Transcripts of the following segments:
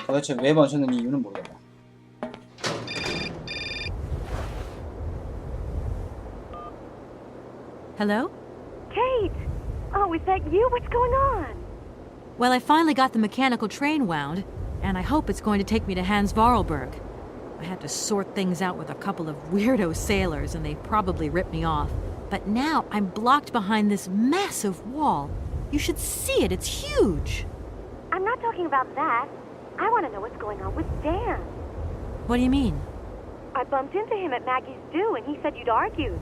도대체 왜 멈췄는지 이유는 모르겠다. Hello? Kate! Oh, is that you? What's going on? Well, I finally got the mechanical train wound, and I hope it's going to take me to Hans Vorarlberg. I had to sort things out with a couple of weirdo sailors, and they probably ripped me off. But now I'm blocked behind this massive wall. You should see it, it's huge. I'm not talking about that. I want to know what's going on with Dan. What do you mean? I bumped into him at Maggie's do, and he said you'd argued.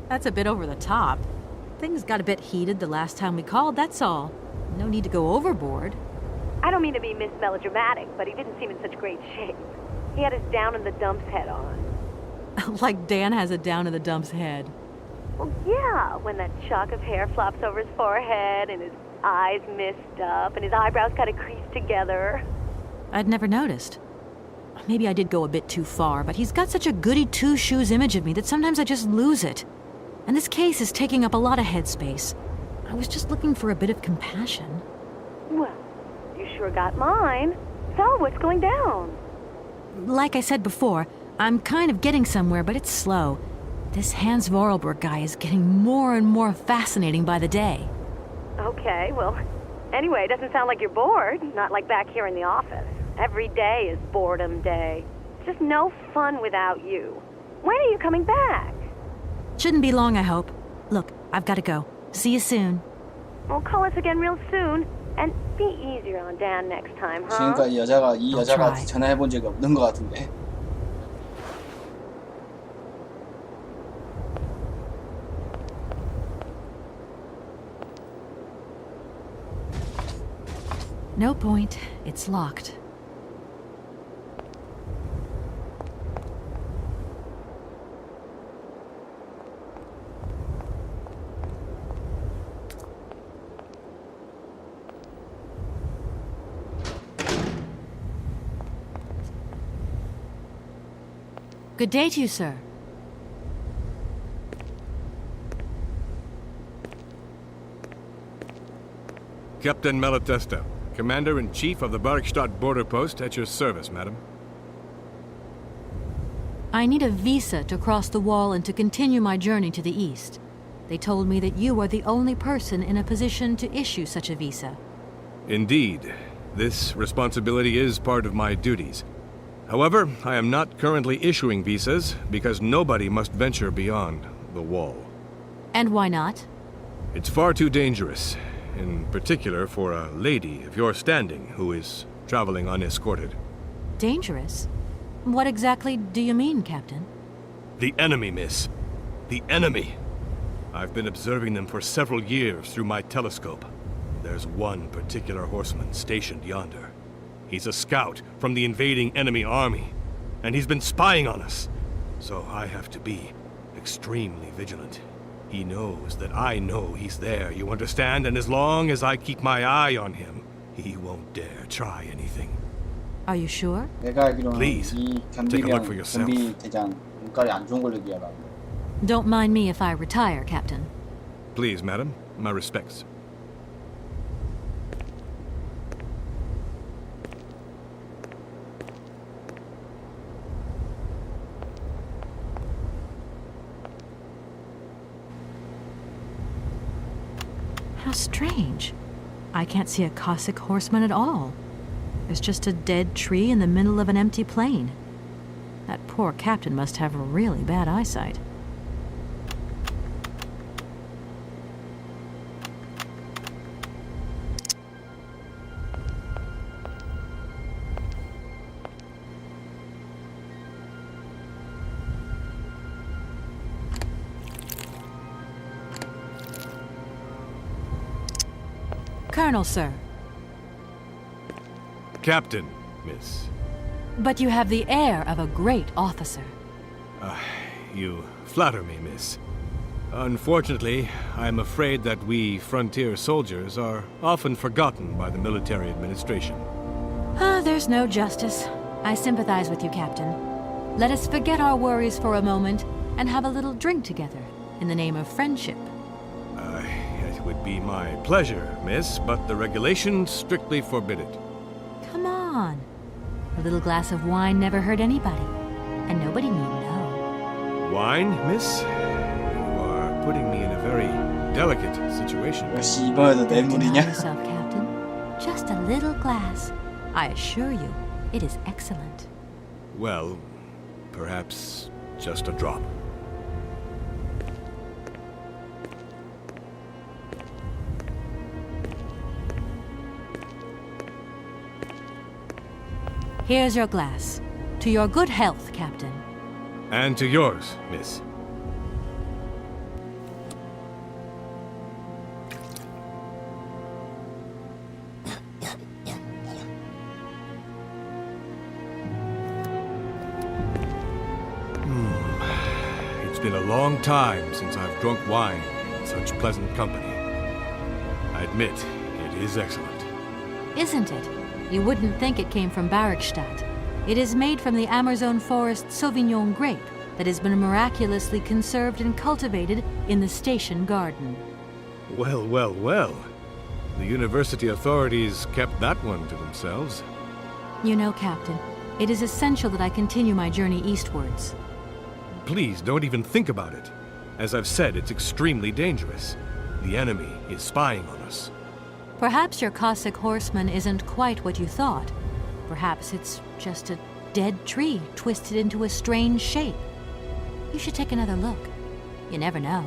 That's a bit over the top. Things got a bit heated the last time we called, that's all. No need to go overboard. I don't mean to be Miss Melodramatic, but he didn't seem in such great shape. He had his down-in-the-dumps head on. Like Dan has a down-in-the-dumps head. Well, yeah, when that shock of hair flops over his forehead, and his eyes mist up, and his eyebrows kind of creased together. I'd never noticed. Maybe I did go a bit too far, but he's got such a goody two-shoes image of me that sometimes I just lose it. And this case is taking up a lot of headspace. I was just looking for a bit of compassion. Well, you sure got mine. So, what's going down? Like I said before, I'm kind of getting somewhere, but it's slow. This Hans Vorarlberg guy is getting more and more fascinating by the day. Okay, well, anyway, it doesn't sound like you're bored. Not like back here in the office. Every day is boredom day. It's just no fun without you. When are you coming back? Shouldn't be long, I hope. Look, I've got to go. See you soon. Well, call us again real soon. And be easier on Dan next time, huh? 지금까지 이 I'll 여자가 try. 전화해본 적이 없는 것 같은데. No point. It's locked. Good day to you, sir. Captain Malatesta, Commander-in-Chief of the Berekstadt border post, at your service, madam. I need a visa to cross the wall and to continue my journey to the east. They told me that you are the only person in a position to issue such a visa. Indeed, this responsibility is part of my duties. However, I am not currently issuing visas because nobody must venture beyond the wall. And why not? It's far too dangerous, in particular for a lady of your standing who is traveling unescorted. Dangerous? What exactly do you mean, Captain? The enemy, miss. The enemy. I've been observing them for several years through my telescope. There's one particular horseman stationed yonder. He's a scout from the invading enemy army, and he's been spying on us. So I have to be extremely vigilant. He knows that I know he's there, you understand? And as long as I keep my eye on him, he won't dare try anything. Are you sure? 내가 알기로는 Please, 이 take a look for 경비병, yourself. 경비대장 눈깔이 안 좋은 걸로 기억하는데. Don't mind me if I retire, Captain. Please, madam, my respects. How strange. I can't see a Cossack horseman at all. There's just a dead tree in the middle of an empty plain. That poor captain must have really bad eyesight. Colonel, sir. Captain, miss. But you have the air of a great officer. You flatter me, miss. Unfortunately, I'm afraid that we frontier soldiers are often forgotten by the military administration. There's no justice. I sympathize with you, Captain. Let us forget our worries for a moment and have a little drink together in the name of friendship. It would be my pleasure, miss, but the regulations strictly forbid it. Come on. A little glass of wine never hurt anybody, and nobody need know. Wine, miss? You are putting me in a very delicate situation. 역시 이번에도 Don't deny 뇌물이냐? yourself, Captain. Just a little glass. I assure you, it is excellent. Well, perhaps just a drop. Here's your glass. To your good health, Captain. And to yours, miss. It's been a long time since I've drunk wine in such pleasant company. I admit, it is excellent. Isn't it? You wouldn't think it came from Berek쉬tat. It is made from the Amazon forest Sauvignon grape that has been miraculously conserved and cultivated in the station garden. Well, well, well. The university authorities kept that one to themselves. You know, Captain, it is essential that I continue my journey eastwards. Please don't even think about it. As I've said, it's extremely dangerous. The enemy is spying on us. Perhaps your Cossack horseman isn't quite what you thought. Perhaps it's just a dead tree twisted into a strange shape. You should take another look. You never know.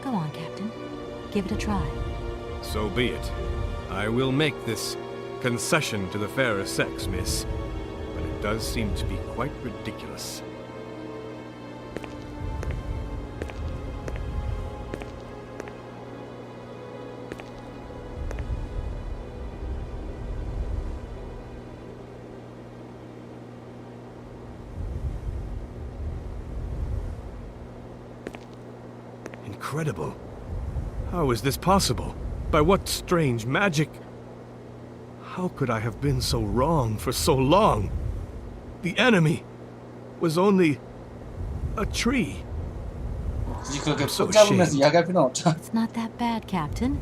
Go on, Captain. Give it a try. So be it. I will make this concession to the fairer sex, miss. But it does seem to be quite ridiculous. Incredible. How is this possible? By what strange magic? How could I have been so wrong for so long? The enemy was only a tree. 굳이 그렇게 so 속 잡으면서 ashamed. 이야기할 필요는 없잖아. It's not that bad, Captain.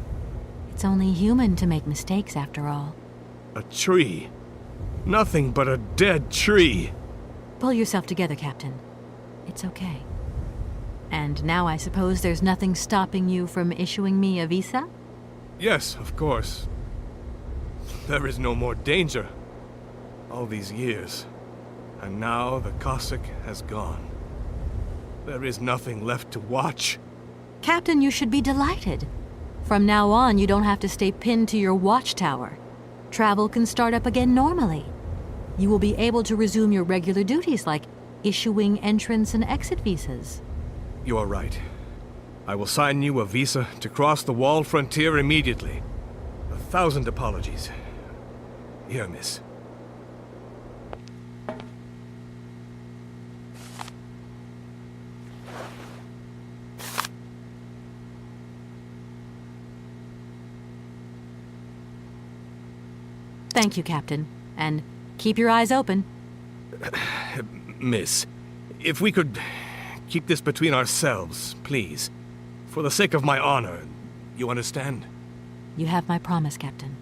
It's only human to make mistakes after all. A tree. Nothing but a dead tree. Pull yourself together, Captain. It's okay. And now I suppose there's nothing stopping you from issuing me a visa? Yes, of course. There is no more danger. All these years. And now the Cossack has gone. There is nothing left to watch. Captain, you should be delighted. From now on, you don't have to stay pinned to your watchtower. Travel can start up again normally. You will be able to resume your regular duties like issuing entrance and exit visas. You are right. I will sign you a visa to cross the wall frontier immediately. 1,000 apologies. Here, miss. Thank you, Captain. And keep your eyes open. Miss, if we could keep this between ourselves, please. For the sake of my honor, you understand? You have my promise, Captain.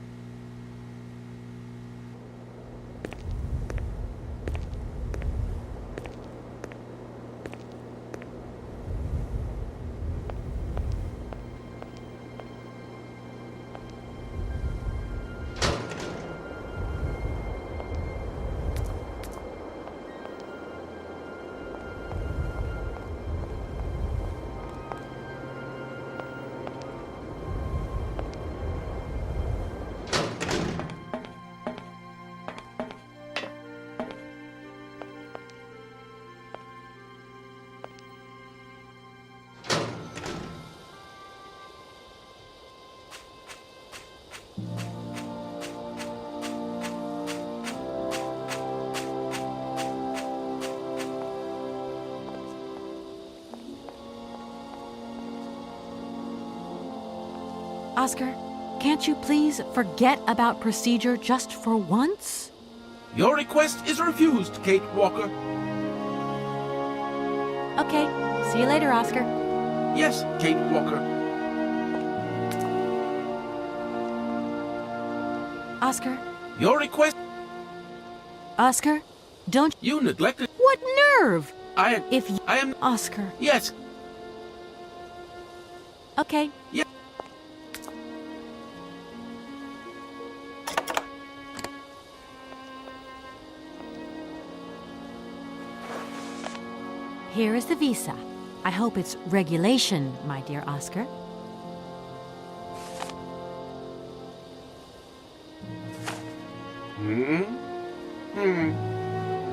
Oscar, can't you please forget about procedure just for once? Your request is refused, Kate Walker. Okay, see you later, Oscar. Yes, Kate Walker. Oscar? Your request... Oscar, don't... You neglected. What nerve! I am. Oscar. Yes. Okay. Yeah. Here is the visa. I hope it's regulation, my dear Oscar.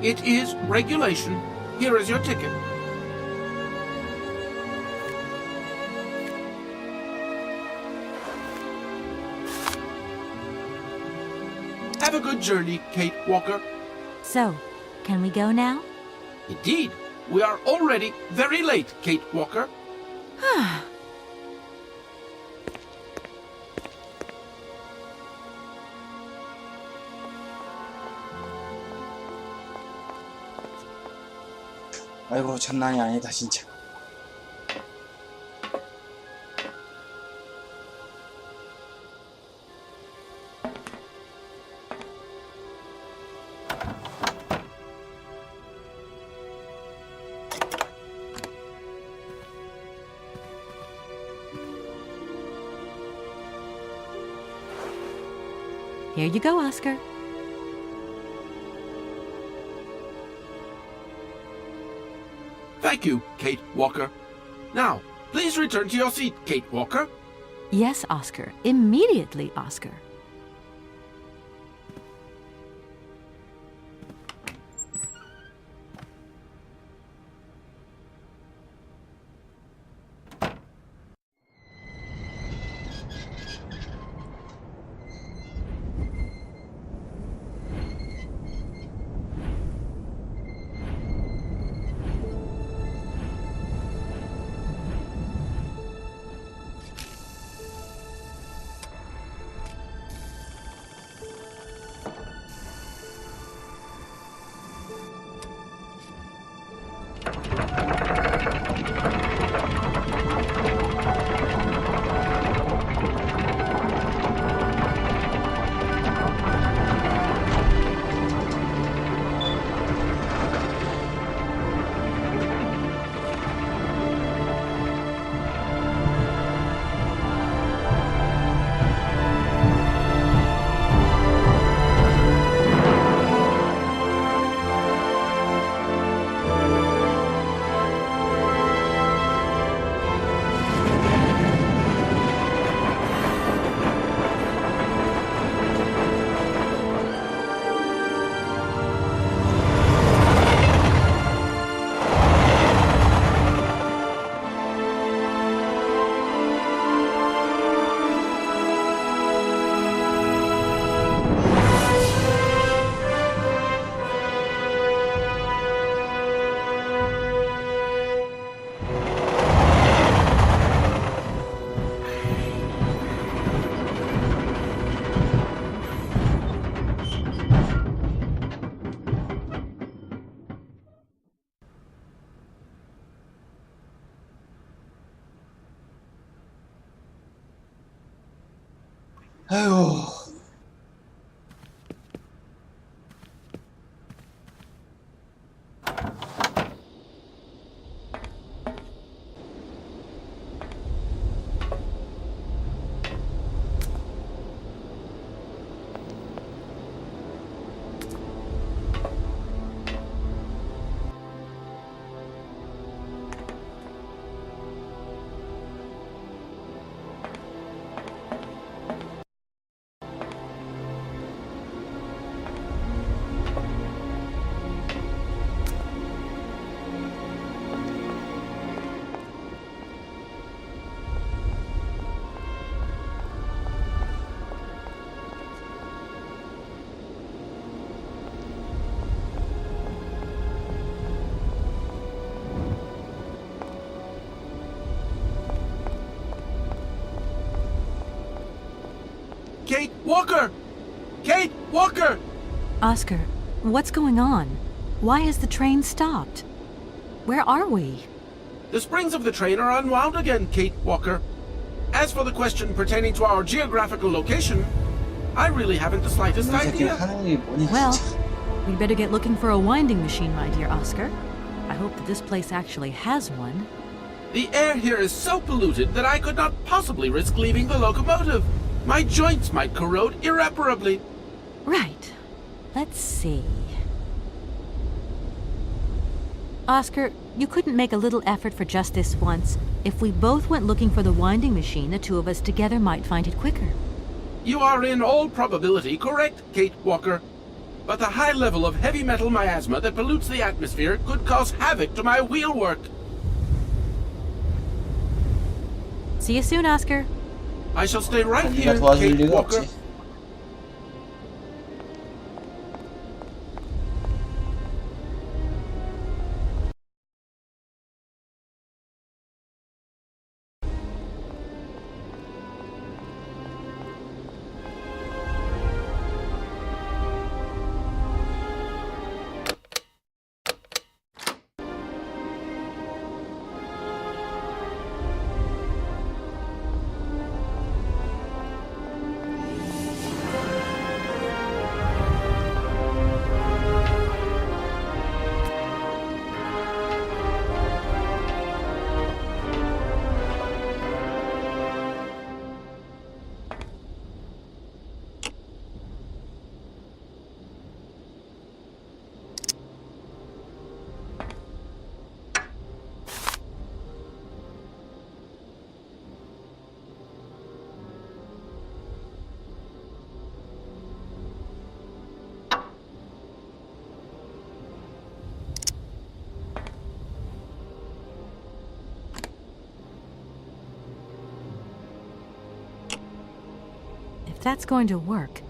It is regulation. Here is your ticket. Have a good journey, Kate Walker. So, can we go now? Indeed, we are already very late, Kate Walker. 아이고 장난이 아니다 진짜. Here you go, Oscar. Thank you, Kate Walker. Now, please return to your seat, Kate Walker. Yes, Oscar. Immediately, Oscar. 아이고. Kate Walker! Kate Walker! Oscar, what's going on? Why has the train stopped? Where are we? The springs of the train are unwound again, Kate Walker. As for the question pertaining to our geographical location, I really haven't the slightest 이 새끼 idea. 하는 게 뭐냐 Well, 진짜. We'd better get looking for a winding machine, my dear Oscar. I hope that this place actually has one. The air here is so polluted that I could not possibly risk leaving the locomotive. My joints might corrode irreparably. Right. Let's see. Oscar, you couldn't make a little effort for just this once. If we both went looking for the winding machine, the two of us together might find it quicker. You are in all probability correct, Kate Walker. But the high level of heavy metal miasma that pollutes the atmosphere could cause havoc to my wheelwork. See you soon, Oscar. I shall stay right 네가 here, 도와줄 Kate 리가 Walker. 없지. If that's going to work.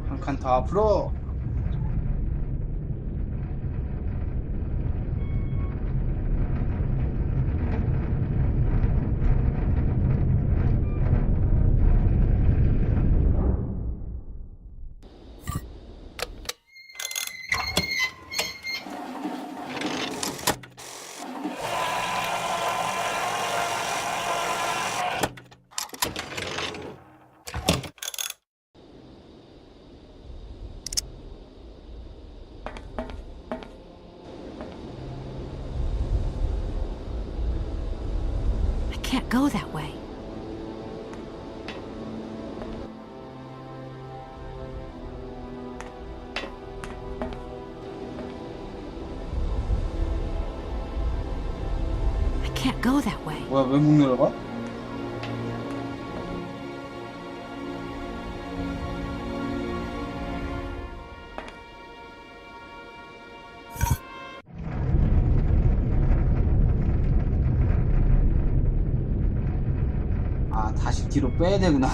한 칸 더 앞으로. I can't go that way. I can't go that way. 뭐야, 왜 못 내려가? 아, 다시 뒤로 빼야 되구나.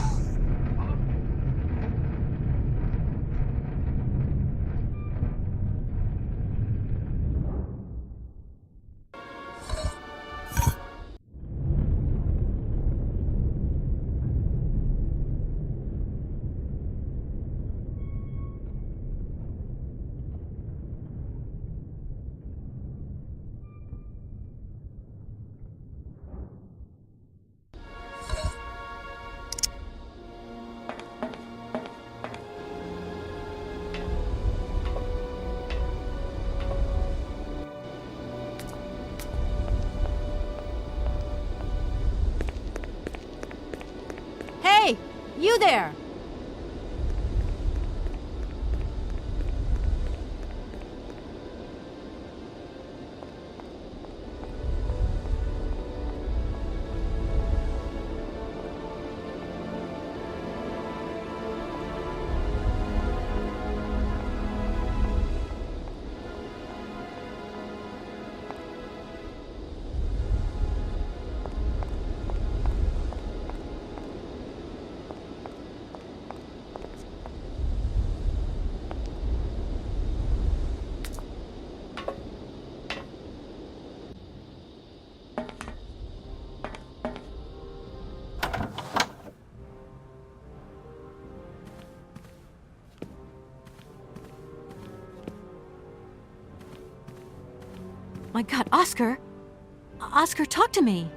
Hey, you there! My God, Oscar! Oscar, talk to me!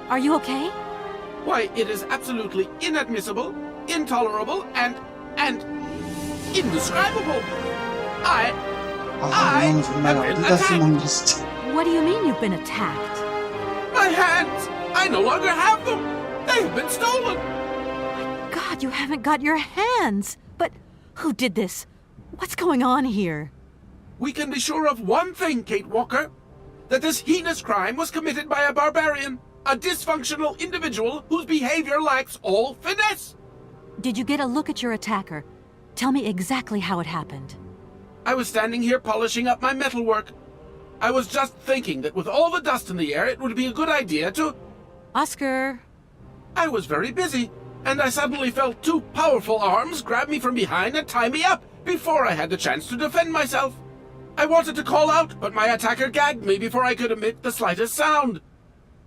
Are you okay? Why, it is absolutely inadmissible, intolerable, and indescribable. I 이놈 정말 have been 어디다 attacked. 쓰는 게 진짜. What do you mean you've been attacked? My hands! I no longer have them! They have been stolen! God, you haven't got your hands! But who did this? What's going on here? We can be sure of one thing, Kate Walker. That this heinous crime was committed by a barbarian. A dysfunctional individual whose behavior lacks all finesse. Did you get a look at your attacker? Tell me exactly how it happened. I was standing here polishing up my metalwork. I was just thinking that with all the dust in the air, it would be a good idea to... Oscar! I was very busy, and I suddenly felt two powerful arms grab me from behind and tie me up before I had the chance to defend myself. I wanted to call out, but my attacker gagged me before I could emit the slightest sound.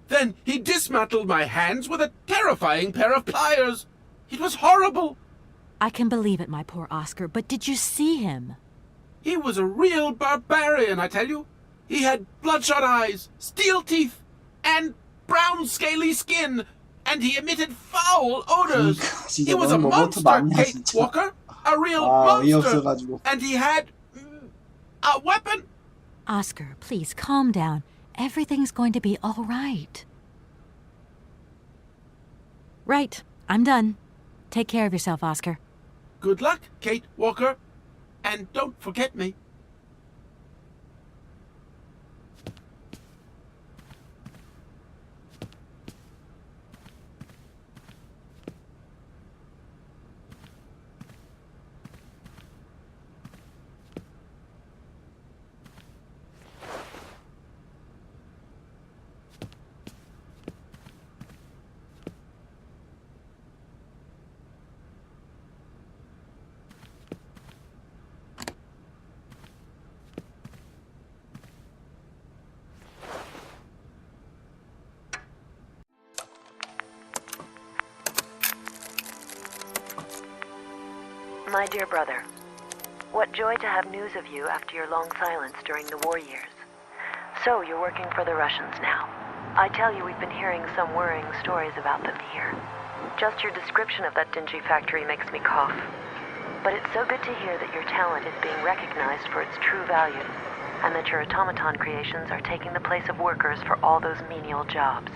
Then he dismantled my hands with a terrifying pair of pliers. It was horrible. I can believe it, my poor Oscar, but did you see him? He was a real barbarian, I tell you. He had bloodshot eyes, steel teeth, and brown scaly skin, and he emitted foul odors. 진짜 He was a 너무 로봇 monster, 많냐, Kate 진짜. Walker. A real 어이없어가지고. monster. And he had a weapon. Oscar, please calm down. Everything's going to be all right. Right, I'm done. Take care of yourself, Oscar. Good luck, Kate Walker. And don't forget me. My dear brother, what joy to have news of you after your long silence during the war years. So, you're working for the Russians now. I tell you, we've been hearing some worrying stories about them here. Just your description of that dingy factory makes me cough. But it's so good to hear that your talent is being recognized for its true value, and that your automaton creations are taking the place of workers for all those menial jobs.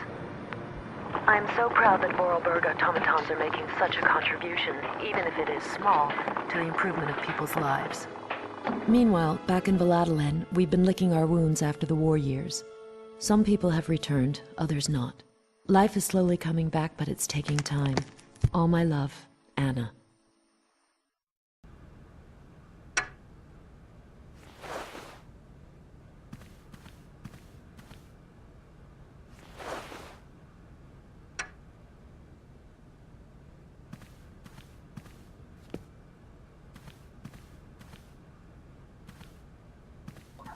I'm so proud that Vorarlberg automatons are making such a contribution, even if it is small, to the improvement of people's lives. Meanwhile, back in Valladolid, we've been licking our wounds after the war years. Some people have returned, others not. Life is slowly coming back, but it's taking time. All my love, Anna.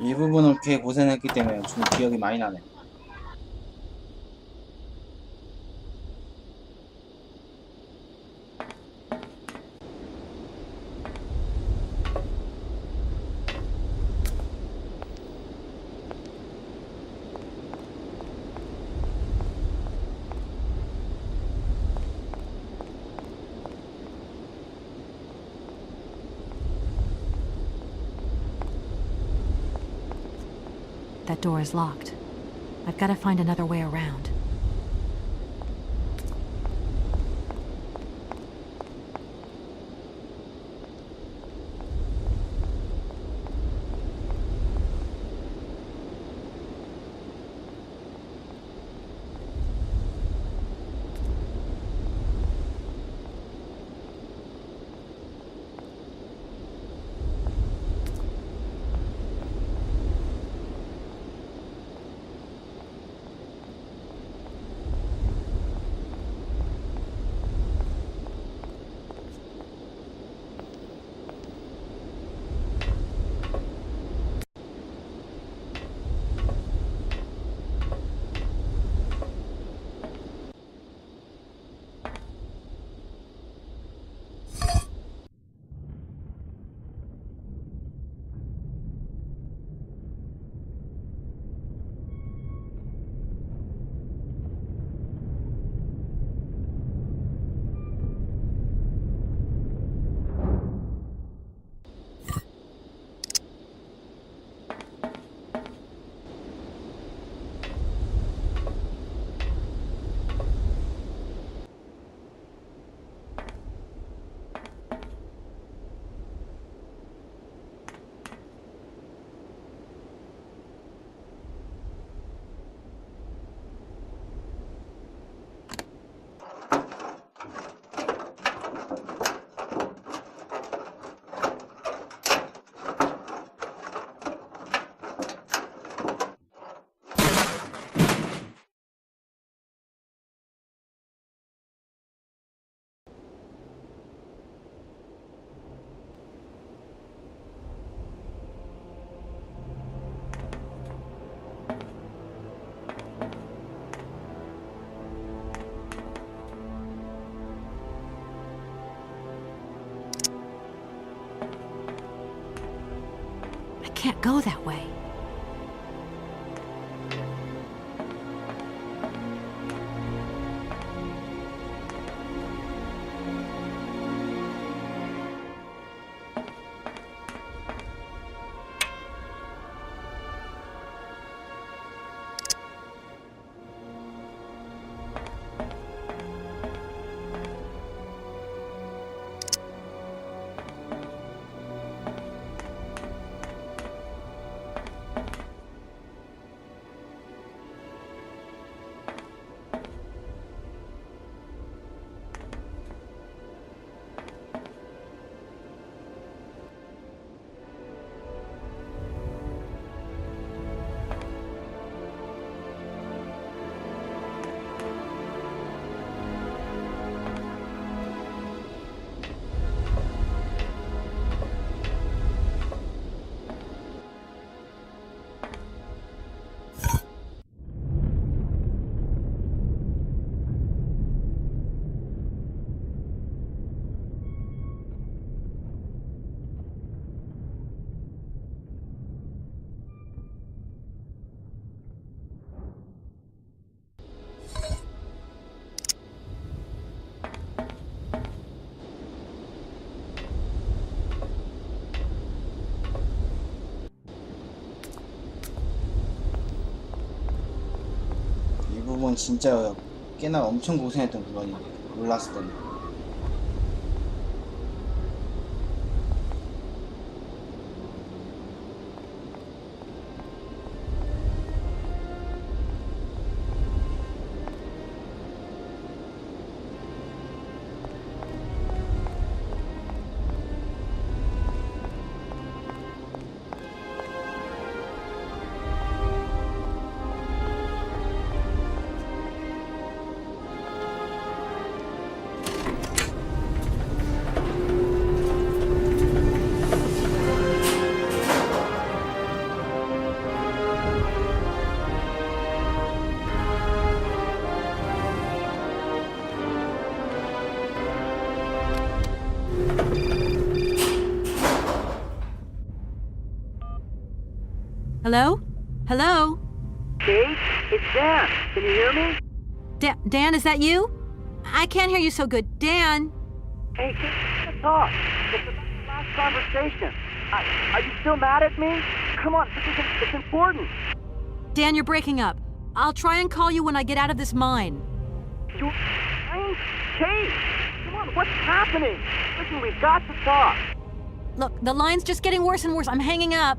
이 부분을 꽤 고생했기 때문에 좀 기억이 많이 나네. That door is locked. I've got to find another way around. can't go that way. 이 부분 진짜 꽤나 엄청 고생했던 부분인데 몰랐을 때는. Hello? Hello? Kate, it's Dan. Can you hear me? Dan, is that you? I can't hear you so good. Dan? Hey, Kate, let's talk. It's about the last conversation. Are you still mad at me? Come on, it's important. Dan, you're breaking up. I'll try and call you when I get out of this mine. You... Kate! Come on, what's happening? Listen, we've got to talk. Look, the line's just getting worse and worse. I'm hanging up.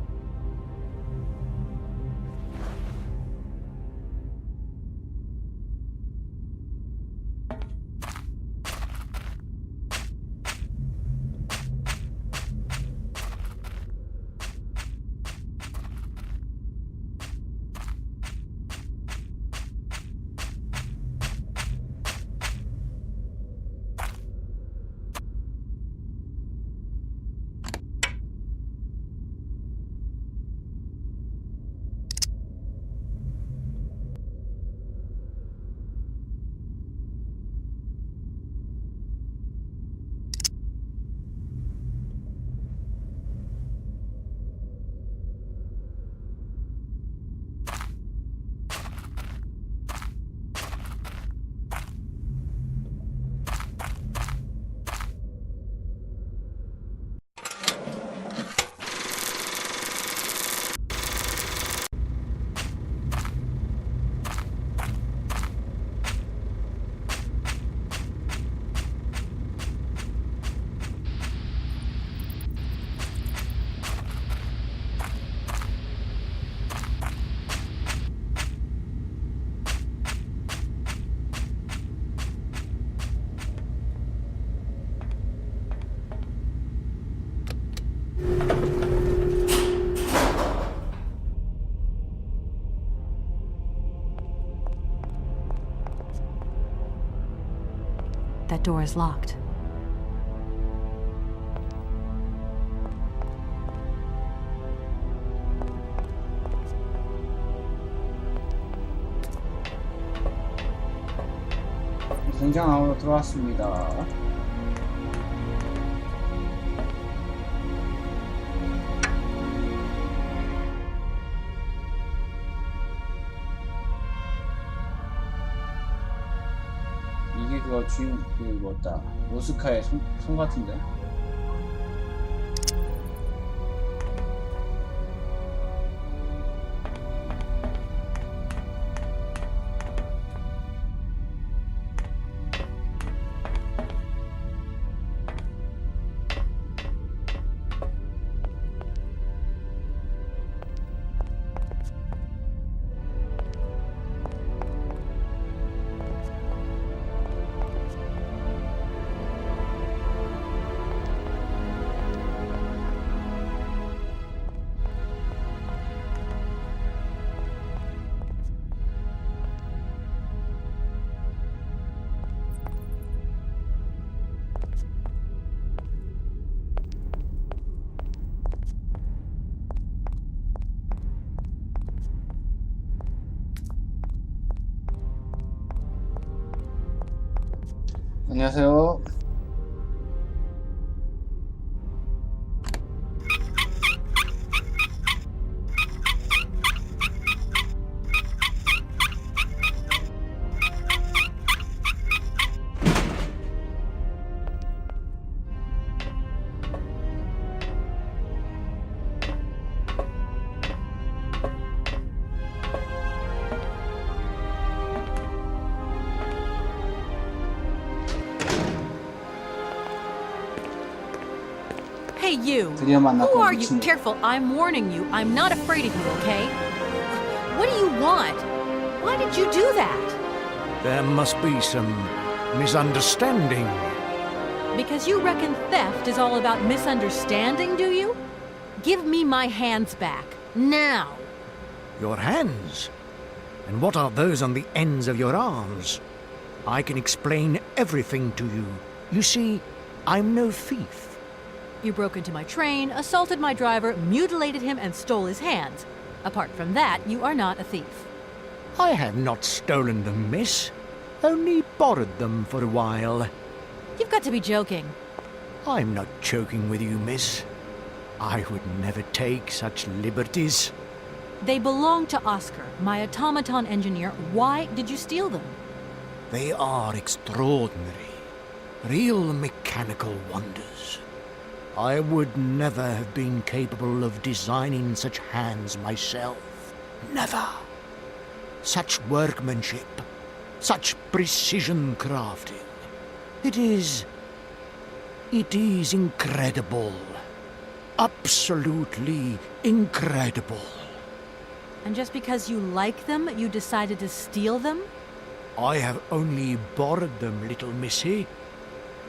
That door is locked. 공장으로 들어왔습니다. 이거 주인 그 뭐다 오스카의 손 같은데. 안녕하세요. Hey, you. 드디어 만났고 Who are you? 미친. Careful, I'm warning you. I'm not afraid of you, okay? What do you want? Why did you do that? There must be some misunderstanding. Because you reckon theft is all about misunderstanding, do you? Give me my hands back. Now. Your hands? And what are those on the ends of your arms? I can explain everything to you. You see, I'm no thief. You broke into my train, assaulted my driver, mutilated him, and stole his hands. Apart from that, you are not a thief. I have not stolen them, miss. Only borrowed them for a while. You've got to be joking. I'm not joking with you, miss. I would never take such liberties. They belong to Oscar, my automaton engineer. Why did you steal them? They are extraordinary. Real mechanical wonders. I would never have been capable of designing such hands myself. Never. Such workmanship. Such precision crafting. It is incredible. Absolutely incredible. And just because you like them, you decided to steal them? I have only borrowed them, little missy.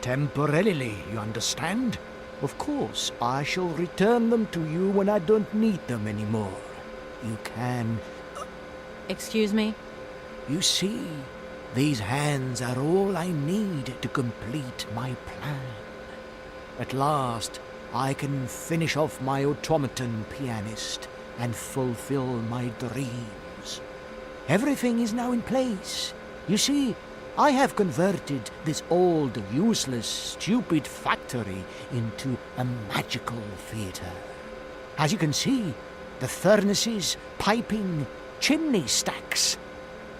Temporarily, you understand? Of course, I shall return them to you when I don't need them anymore. You can... Excuse me? You see, these hands are all I need to complete my plan. At last, I can finish off my automaton pianist and fulfill my dreams. Everything is now in place. You see, I have converted this old, useless, stupid factory into a magical theatre. As you can see, the furnaces, piping, chimney stacks,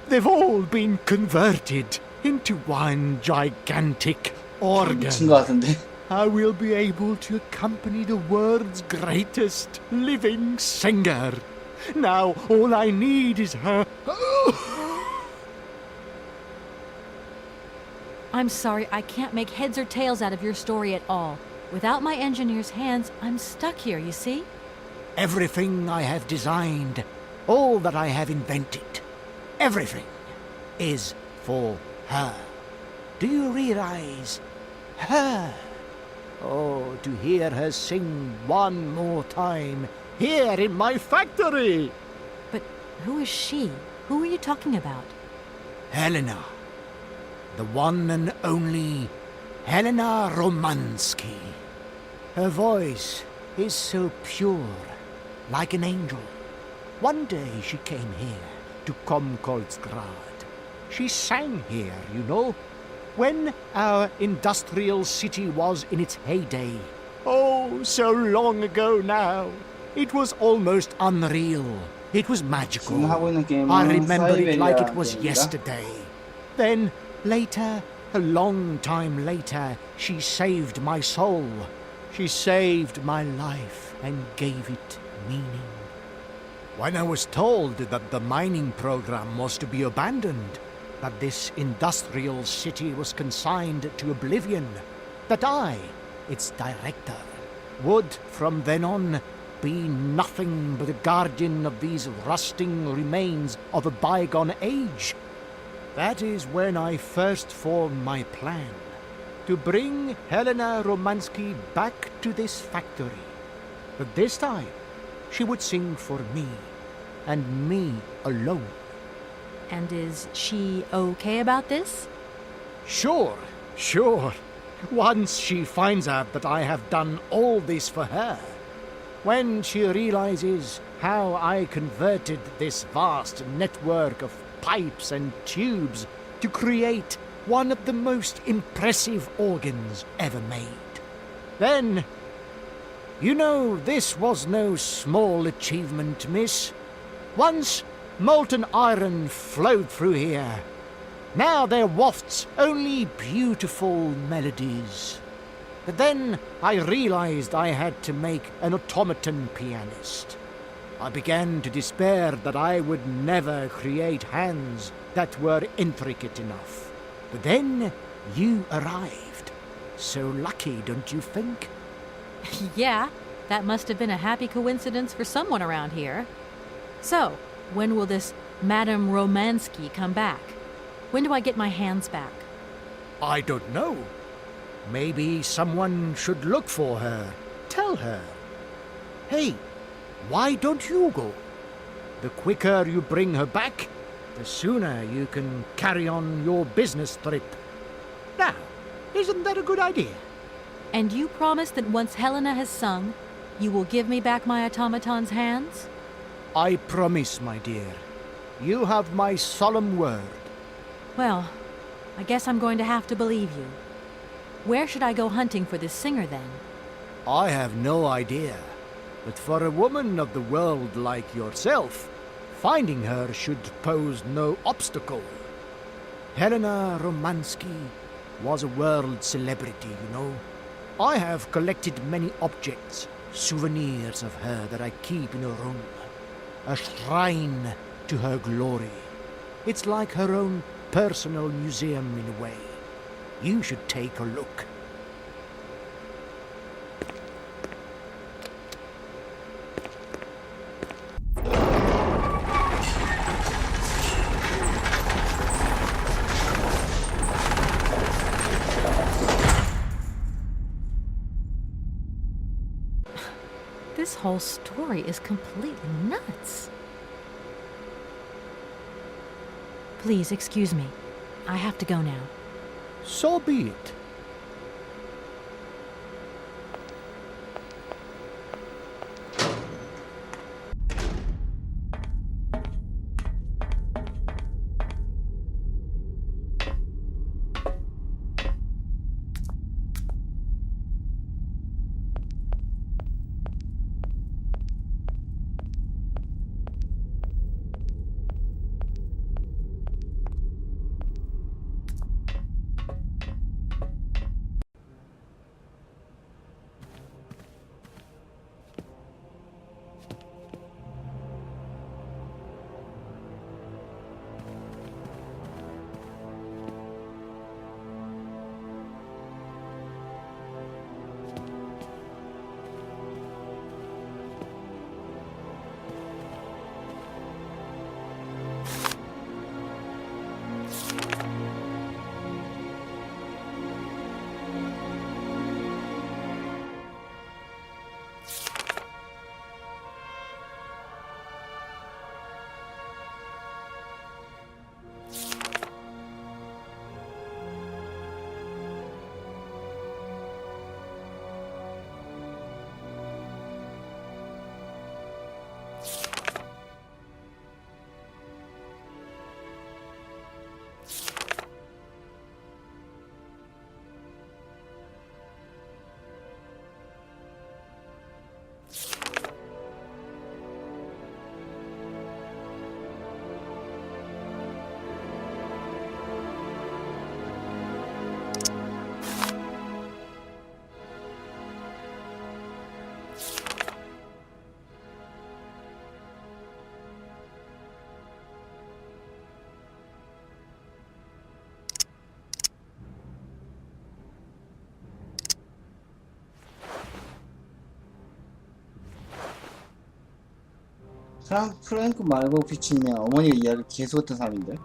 they've all been converted into one gigantic organ. 미친 것 같은데. I will be able to accompany the world's greatest living singer. Now all I need is her... I'm sorry, I can't make heads or tails out of your story at all. Without my engineer's hands, I'm stuck here, you see? Everything I have designed, all that I have invented, everything is for her. Do you realize? Her. Oh, to hear her sing one more time, here in my factory! But who is she? Who are you talking about? Helena. The one and only Helena Romansky. Her voice is so pure, like an angel. One day she came here to Komkolzgrad. She sang here, you know, when our industrial city was in its heyday. Oh, so long ago now. It was almost unreal. It was magical. 지금 하고 있는 게임은 I remember it like 사이베리아 it was 게임인가? yesterday. Then, later, A long time later, she saved my soul. She saved my life and gave it meaning. When I was told that the mining program was to be abandoned, that this industrial city was consigned to oblivion, that I, its director, would from then on be nothing but a guardian of these rusting remains of a bygone age, that is when I first formed my plan to bring Helena Romansky back to this factory. But this time, she would sing for me, and me alone. And is she okay about this? Sure. Once she finds out that I have done all this for her, when she realizes how I converted this vast network of pipes and tubes to create one of the most impressive organs ever made, then, you know, this was no small achievement, miss. Once molten iron flowed through here. Now there wafts only beautiful melodies. But then I realized I had to make an automaton pianist. I began to despair that I would never create hands that were intricate enough. But then you arrived. So lucky, don't you think? Yeah, that must have been a happy coincidence for someone around here. So, when will this Madame Romansky come back? When do I get my hands back? I don't know. Maybe someone should look for her. Tell her. Hey, why don't you go? The quicker you bring her back, the sooner you can carry on your business trip. Now, isn't that a good idea? And you promise that once Helena has sung, you will give me back my automaton's hands? I promise, my dear. You have my solemn word. Well, I guess I'm going to have to believe you. Where should I go hunting for this singer, then? I have no idea. But for a woman of the world like yourself, finding her should pose no obstacle. Helena Romansky was a world celebrity, you know. I have collected many objects, souvenirs of her that I keep in a room. A shrine to her glory. It's like her own personal museum in a way. You should take a look. This whole story is completely nuts. Please excuse me. I have to go now. So be it. 프랭크 말고 비치면 어머니가 이야기를 계속했던 사람인데.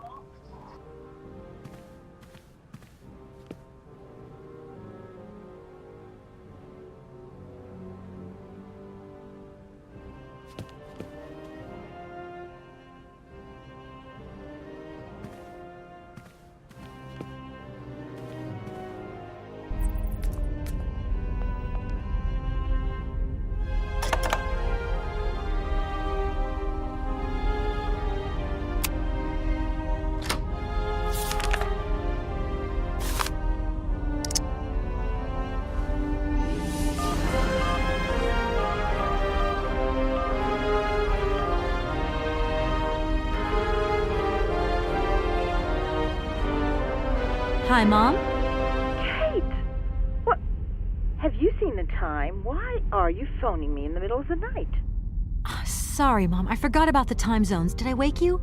Hi, Mom. Kate! What? Have you seen the time? Why are you phoning me in the middle of the night? Sorry, Mom. I forgot about the time zones. Did I wake you?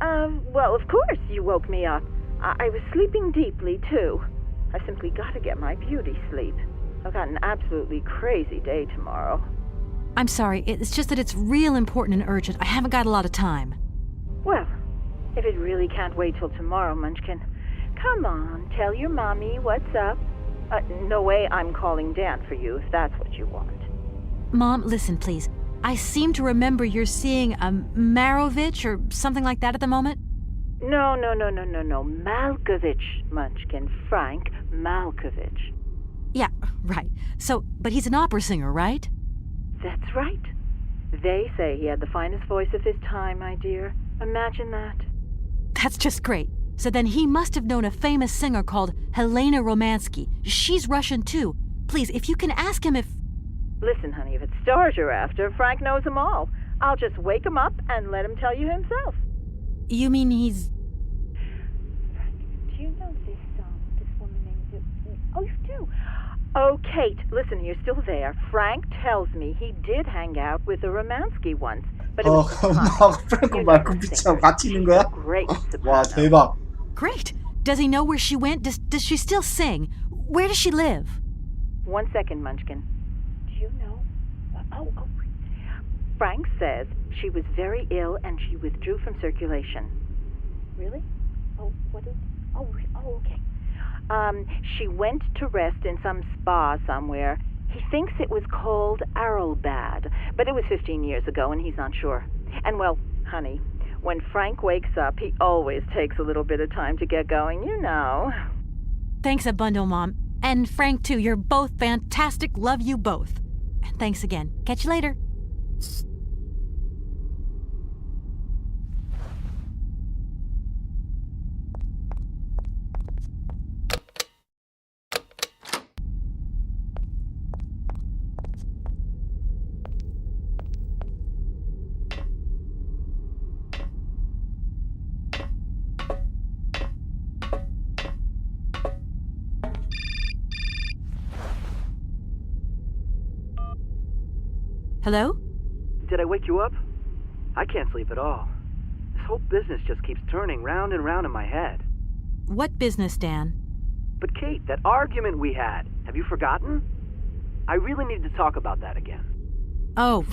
Well, of course you woke me up. I was sleeping deeply, too. I simply got to get my beauty sleep. I've got an absolutely crazy day tomorrow. I'm sorry. It's just that it's real important and urgent. I haven't got a lot of time. Well, if it really can't wait till tomorrow, Munchkin, come on, tell your mommy what's up. No way I'm calling Dan for you if that's what you want. Mom, listen, please. I seem to remember you're seeing a Marovich or something like that at the moment. No. Malkovich, Munchkin. Frank Malkovich. Yeah, right. So, but he's an opera singer, right? That's right. They say he had the finest voice of his time, my dear. Imagine that. That's just great. So then he must have known a famous singer called Helena Romansky. She's Russian too. Please, if you can ask him if... Listen, honey, if it's stars you're after, Frank knows them all. I'll just wake him up and let him tell you himself. You mean he's... Frank, do you know this woman named... Oh, you do? Oh, Kate, listen, you're still there. Frank tells me he did hang out with a Romansky once. But it was 막 프랭크 말고 비치하고 같이 있는 거야? great 와, soprano. 대박. Great. Does he know where she went? Does she still sing? Where does she live? 1 second, Munchkin. Do you know? Oh. Frank says she was very ill and she withdrew from circulation. Really? Oh, what is... Oh, okay. She went to rest in some spa somewhere. He thinks it was called Arlbad, but it was 15 years ago and he's not sure. And well, honey, when Frank wakes up, he always takes a little bit of time to get going, you know. Thanks a bundle, Mom. And Frank, too. You're both fantastic. Love you both. And thanks again. Catch you later. Hello? Did I wake you up? I can't sleep at all. This whole business just keeps turning round and round in my head. What business, Dan? But Kate, that argument we had, have you forgotten? I really need to talk about that again. Oh,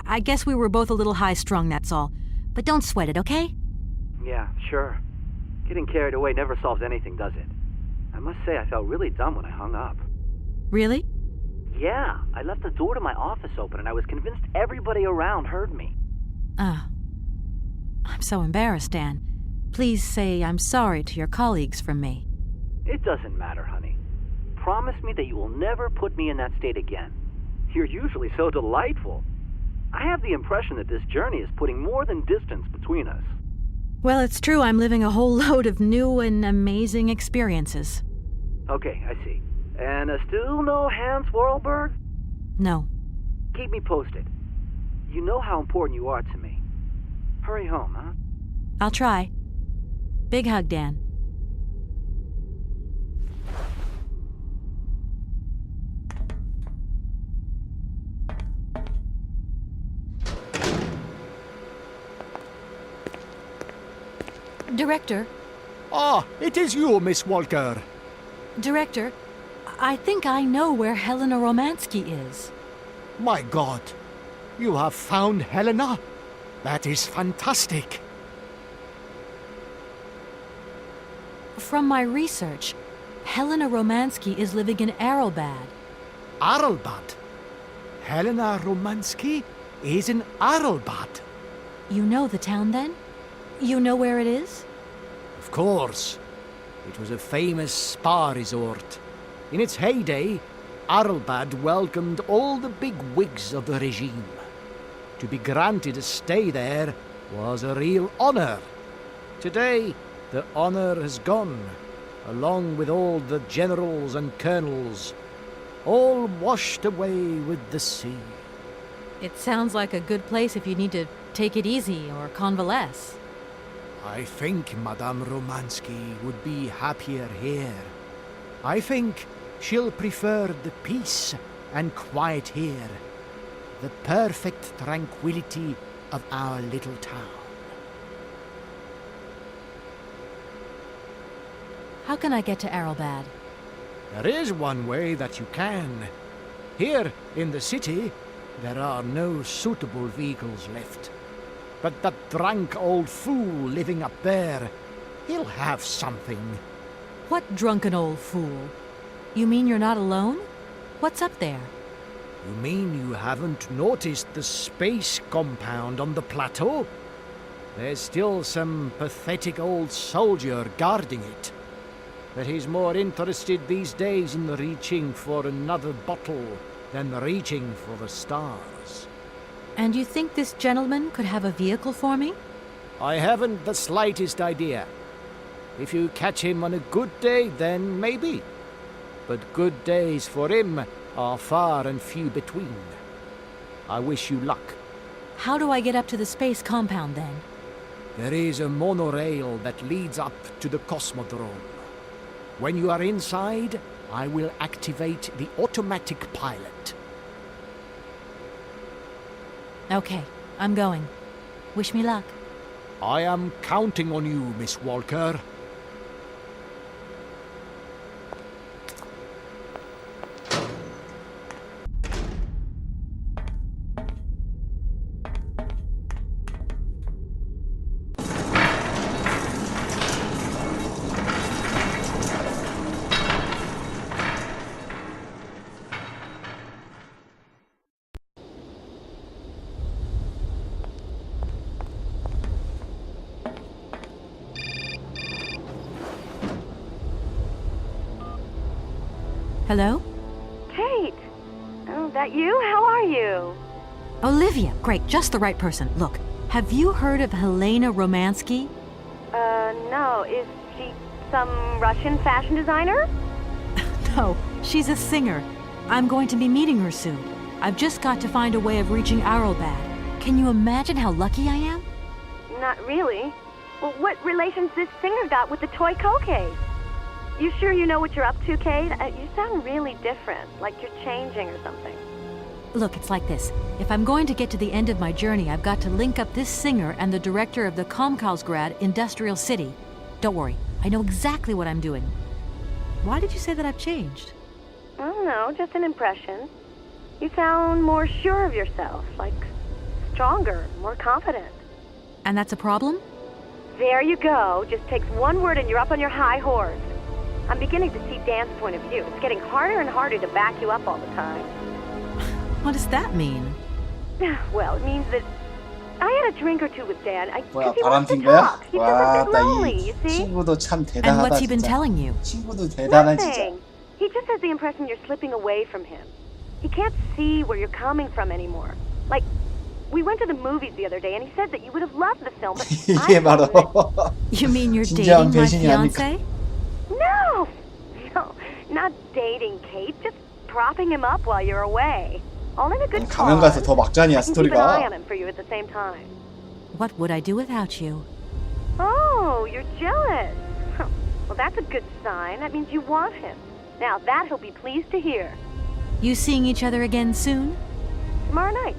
I guess we were both a little high-strung, that's all. But don't sweat it, okay? Yeah, sure. Getting carried away never solves anything, does it? I must say I felt really dumb when I hung up. Really? Yeah, I left the door to my office open and I was convinced everybody around heard me. I'm so embarrassed, Dan. Please say I'm sorry to your colleagues from me. It doesn't matter, honey. Promise me that you will never put me in that state again. You're usually so delightful. I have the impression that this journey is putting more than distance between us. Well, it's true I'm living a whole load of new and amazing experiences. Okay, I see. And still no Hans Vorarlberg? No. Keep me posted. You know how important you are to me. Hurry home, huh? I'll try. Big hug, Dan. Director, Ah, it is you, Miss Walker. Director, I think I know where Helena Romansky is. My God, you have found Helena? That is fantastic. From my research, Helena Romansky is living in Arelbad. Arelbad? Helena Romansky is in Arelbad. You know the town then? You know where it is? Of course. It was a famous spa resort. In its heyday, Arelbad welcomed all the big wigs of the regime. To be granted a stay there was a real honor. Today, the honor has gone, along with all the generals and colonels, all washed away with the sea. It sounds like a good place if you need to take it easy or convalesce. I think Madame Romansky would be happier here. I think she'll prefer the peace and quiet here, the perfect tranquility of our little town. How can I get to Arelbad? There is one way that you can. Here in the city, there are no suitable vehicles left. But that drunk old fool living up there, he'll have something. What drunken old fool? You mean you're not alone? What's up there? You mean you haven't noticed the space compound on the plateau? There's still some pathetic old soldier guarding it. But he's more interested these days in reaching for another bottle than reaching for the stars. And you think this gentleman could have a vehicle for me? I haven't the slightest idea. If you catch him on a good day, then maybe. But good days for him are far and few between. I wish you luck. How do I get up to the space compound then? There is a monorail that leads up to the Cosmodrome. When you are inside, I will activate the automatic pilot. Okay, I'm going. Wish me luck. I am counting on you, Miss Walker. Hello? Kate! Oh, that you? How are you? Olivia! Great, just the right person. Look, have you heard of Helena Romansky? No. Is she some Russian fashion designer? No, she's a singer. I'm going to be meeting her soon. I've just got to find a way of reaching Arelbad. Can you imagine how lucky I am? Not really. Well, what relation's this singer got with the toy case? You sure you know what you're up to, Kate? You sound really different, like you're changing or something. Look, it's like this. If I'm going to get to the end of my journey, I've got to link up this singer and the director of the Komkolzgrad Industrial City. Don't worry, I know exactly what I'm doing. Why did you say that I've changed? I don't know, just an impression. You sound more sure of yourself, like stronger, more confident. And that's a problem? There you go. Just takes one word and you're up on your high horse. I'm beginning to see Dan's point of view. It's getting harder and harder to back you up all the time. What does that mean? Well, it means that I had a drink or two with Dan. 뭐야, He wants to 바람핀 거야? talk. He's just a 와, bit 나 lonely, 이 you see? 친구도 참 And 대단하다 what's he been 진짜. telling you? 친구도 대단해 진짜. Nothing. He just has the impression you're slipping away from him. He can't see where you're coming from anymore. Like, we went to the movies the other day and he said that you would have loved the film, but 이게 바로 You mean you're 진정한 dating my 배신이 아닐까? fiancé? No! No, not dating, Kate. Just propping him up while you're away. All in a good 가면 가서 cause. 더 막잔이야 I can keep an eye 스토리가. on him for you at the same time. What would I do without you? Oh, you're jealous. Huh. Well, that's a good sign. That means you want him. Now, that he'll be pleased to hear. You seeing each other again soon? Tomorrow night.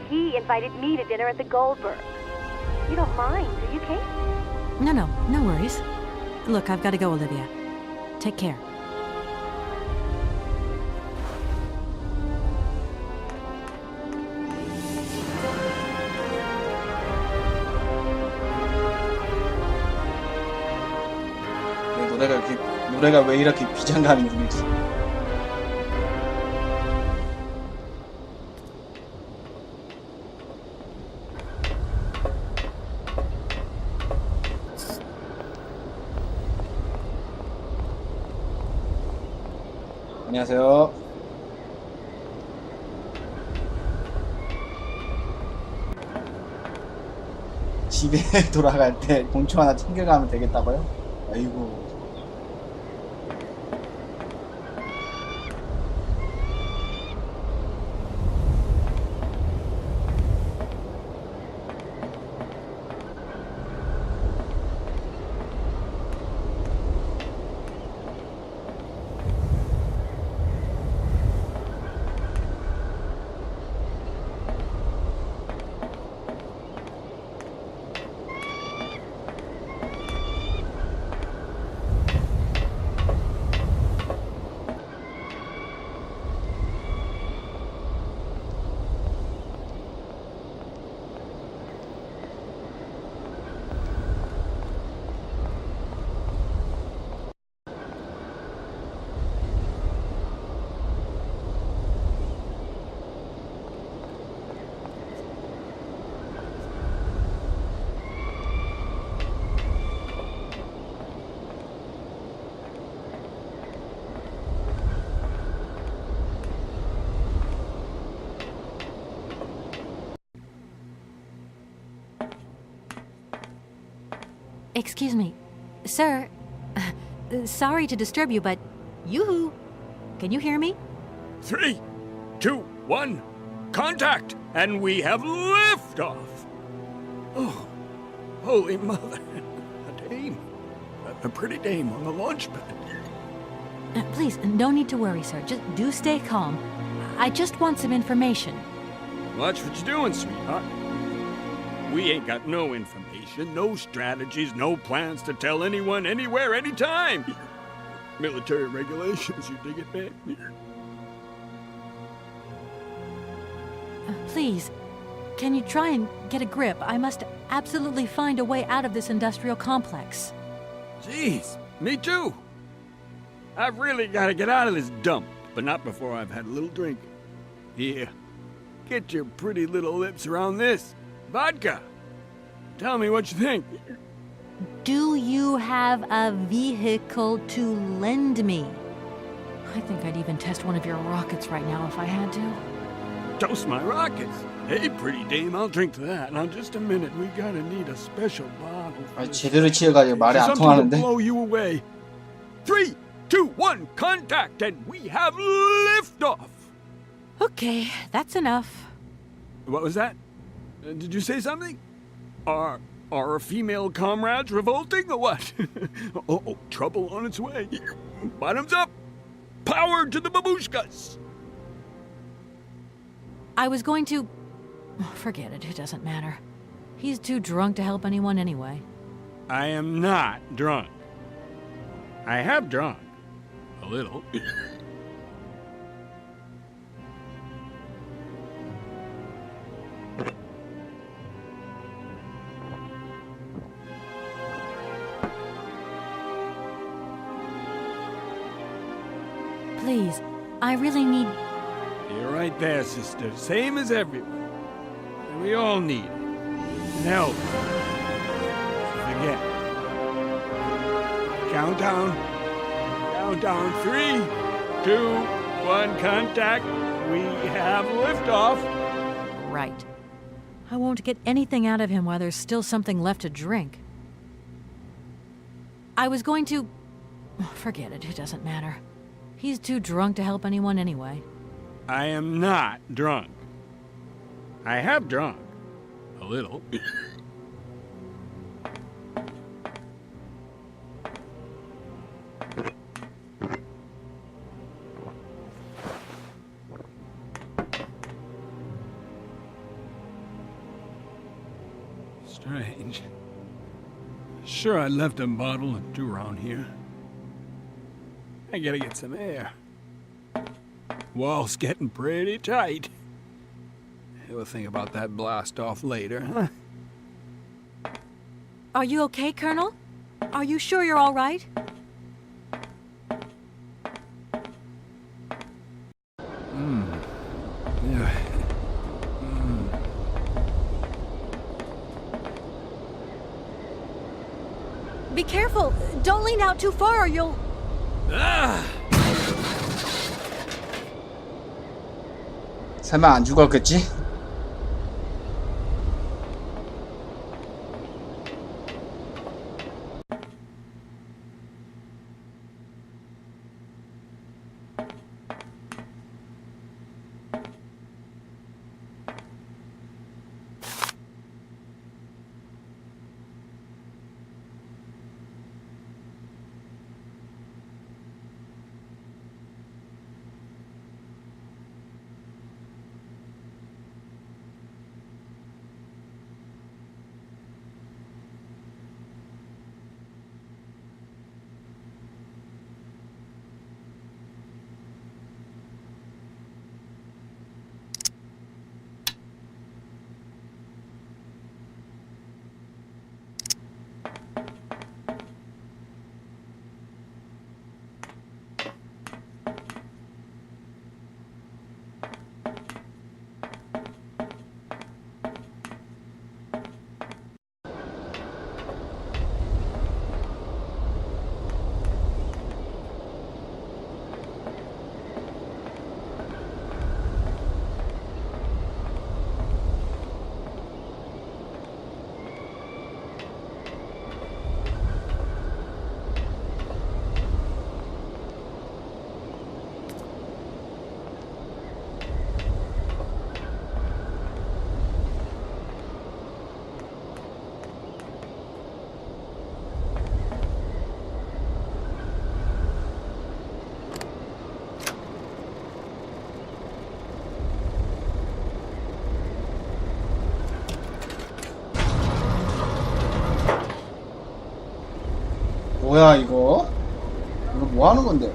He invited me to dinner at the Goldberg. You don't mind, do you, Kate? No worries. Look, I've got to go, Olivia. Take care. 노래가 왜 이렇게 비장감이 있는지. 안녕하세요. 집에 돌아갈 때 본초 하나 챙겨가면 되겠다고요? 아이고. Excuse me. Sir, sorry to disturb you, but yoo-hoo. Can you hear me? 3, 2, 1, contact! And we have liftoff! Oh, holy mother. A dame. A pretty dame on the launch pad. Please, no need to worry, sir. Just do stay calm. I just want some information. Watch what you're doing, sweetheart. We ain't got no information, no strategies, no plans to tell anyone, anywhere, anytime. Military regulations, you dig it, man? Please, can you try and get a grip? I must absolutely find a way out of this industrial complex. Jeez, me too. I've really got to get out of this dump, but not before I've had a little drink. Here, get your pretty little lips around this. Vodka. Tell me what you think. Do you have a vehicle to lend me? I think I'd even test one of your rockets right now if I had to. Toast my rockets. Hey, pretty dame, I'll drink to that. Now, just a minute. We gotta need a special bottle. 아, 제대로 치여가지고 말이 안 Something to 통하는데. blow you away. 3, 2, 1, contact, and we have liftoff. Okay, that's enough. What was that? Did you say something? Are our female comrades revolting or what? Oh, trouble on its way. Bottoms up. Power to the babushkas. I was going to... Forget it, it doesn't matter. He's too drunk to help anyone anyway. I am not drunk. I have drunk. A little. Please, I really need... You're right there, sister. Same as everyone. And we all need it. And help. Forget. Countdown. Countdown. 3, 2, 1, contact. We have liftoff. Right. I won't get anything out of him while there's still something left to drink. I was going to... Forget it, it doesn't matter. He's too drunk to help anyone anyway. I am not drunk. I have drunk. A little. Strange. Sure, I left a bottle or two around here. I gotta get some air. Wall's getting pretty tight. We'll think about that blast off later, huh? Are you okay, Colonel? Are you sure you're all right? Yeah. Be careful. Don't lean out too far or you'll... 설마 안 죽었겠지? 뭐야 이거? 이거 뭐 하는 건데?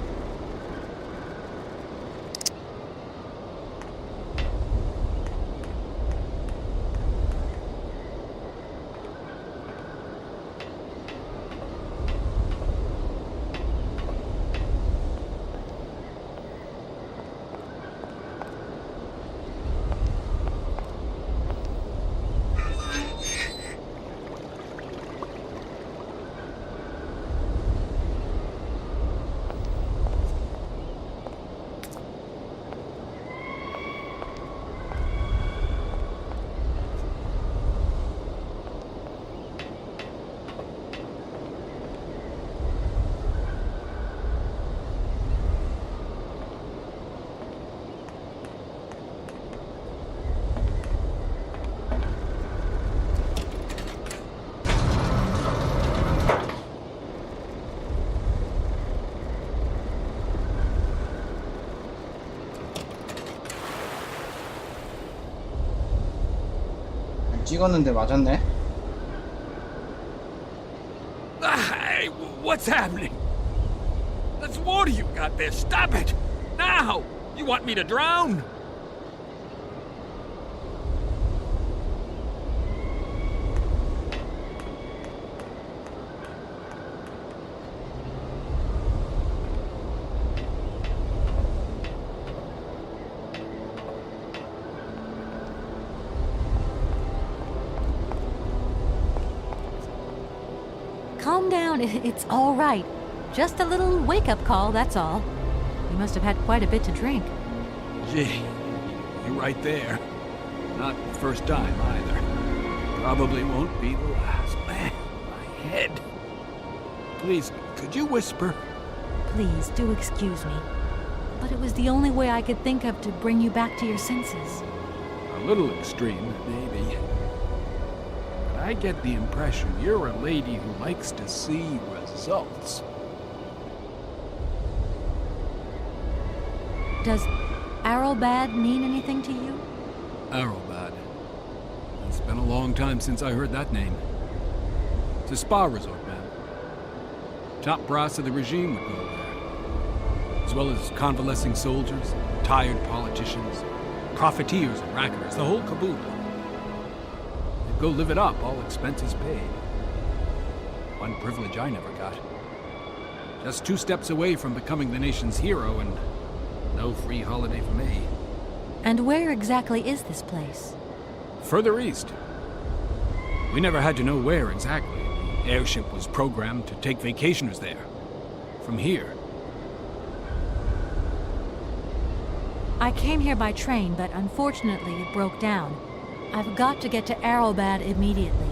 찍었는데 맞았네. Hey, what's happening? That's water you got there. Stop it! Now! You want me to drown? Calm down. It's all right. Just a little wake-up call, that's all. You must have had quite a bit to drink. Gee, you're right there. Not the first time either. Probably won't be the last. Man, my head. Please, could you whisper? Please, do excuse me. But it was the only way I could think of to bring you back to your senses. A little extreme, maybe. But I get the impression you're a lady who likes to see results. Does Arrowbad mean anything to you? Arrowbad. It's been a long time since I heard that name. It's a spa resort, man. Top brass of the regime would go there. As well as convalescing soldiers, tired politicians, profiteers and racketers, the whole caboodle. They'd go live it up, all expenses paid. One privilege I never got. Just 2 steps away from becoming the nation's hero, and no free holiday for me. And where exactly is this place? Further east. We never had to know where exactly. The airship was programmed to take vacationers there. From here. I came here by train, but unfortunately it broke down. I've got to get to Arrowbad immediately.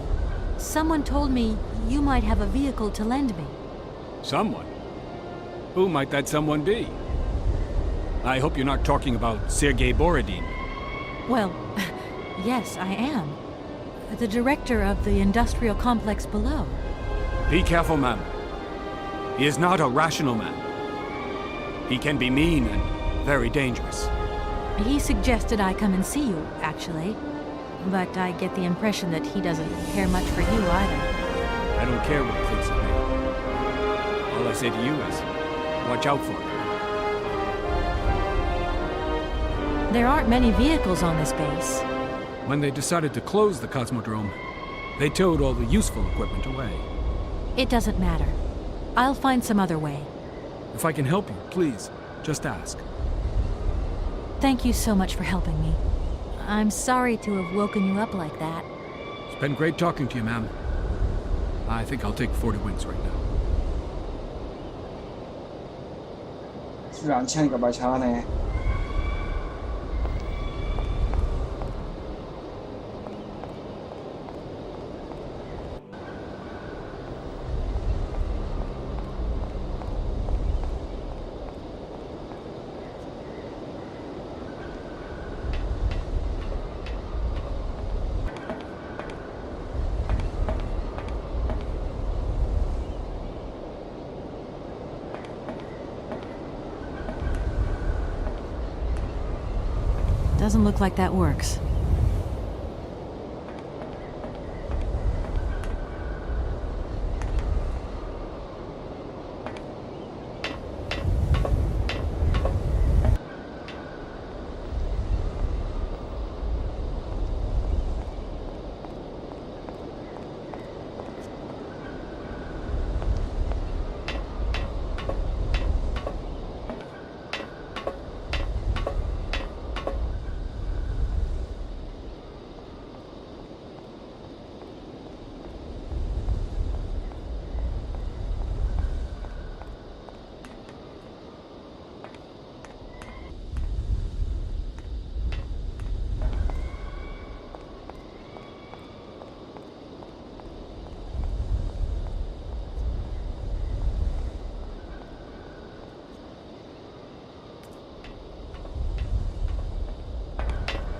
Someone told me you might have a vehicle to lend me. Someone? Who might that someone be? I hope you're not talking about Sergei Borodin. Well, yes, I am. The director of the industrial complex below. Be careful, ma'am. He is not a rational man. He can be mean and very dangerous. He suggested I come and see you, actually. But I get the impression that he doesn't care much for you either. I don't care what he thinks of me. All I say to you is, watch out for him. There aren't many vehicles on this base. When they decided to close the Cosmodrome, they towed all the useful equipment away. It doesn't matter. I'll find some other way. If I can help you, please, just ask. Thank you so much for helping me. I'm sorry to have woken you up like that. It's been great talking to you, ma'am. I think I'll take 40 wings right now. 술 안 취하니까 말 잘하네. Doesn't look like that works.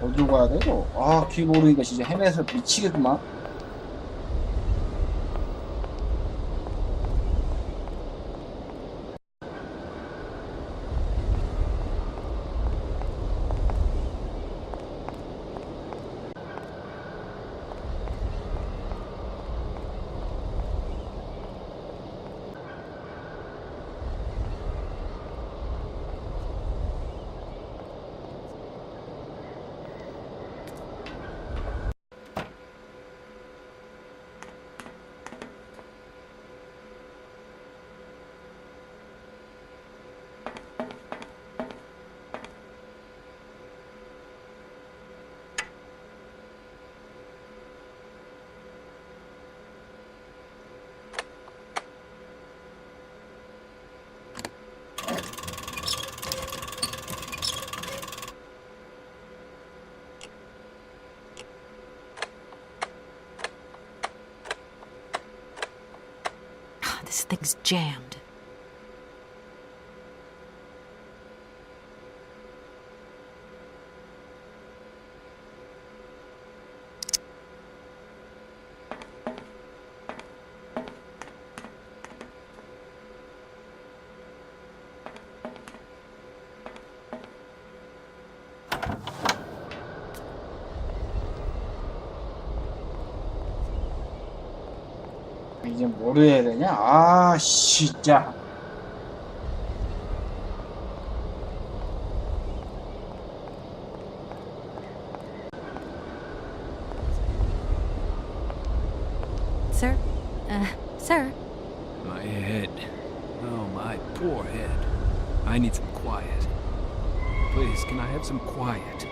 어디로 가야 되고? 아, 길 모르니까 진짜 헤매서 미치겠구만. This thing's jammed. 이제 뭘 해야 되냐? 아, 진짜. Sir? Sir? My head. Oh, my poor head. I need some quiet. Please, can I have some quiet?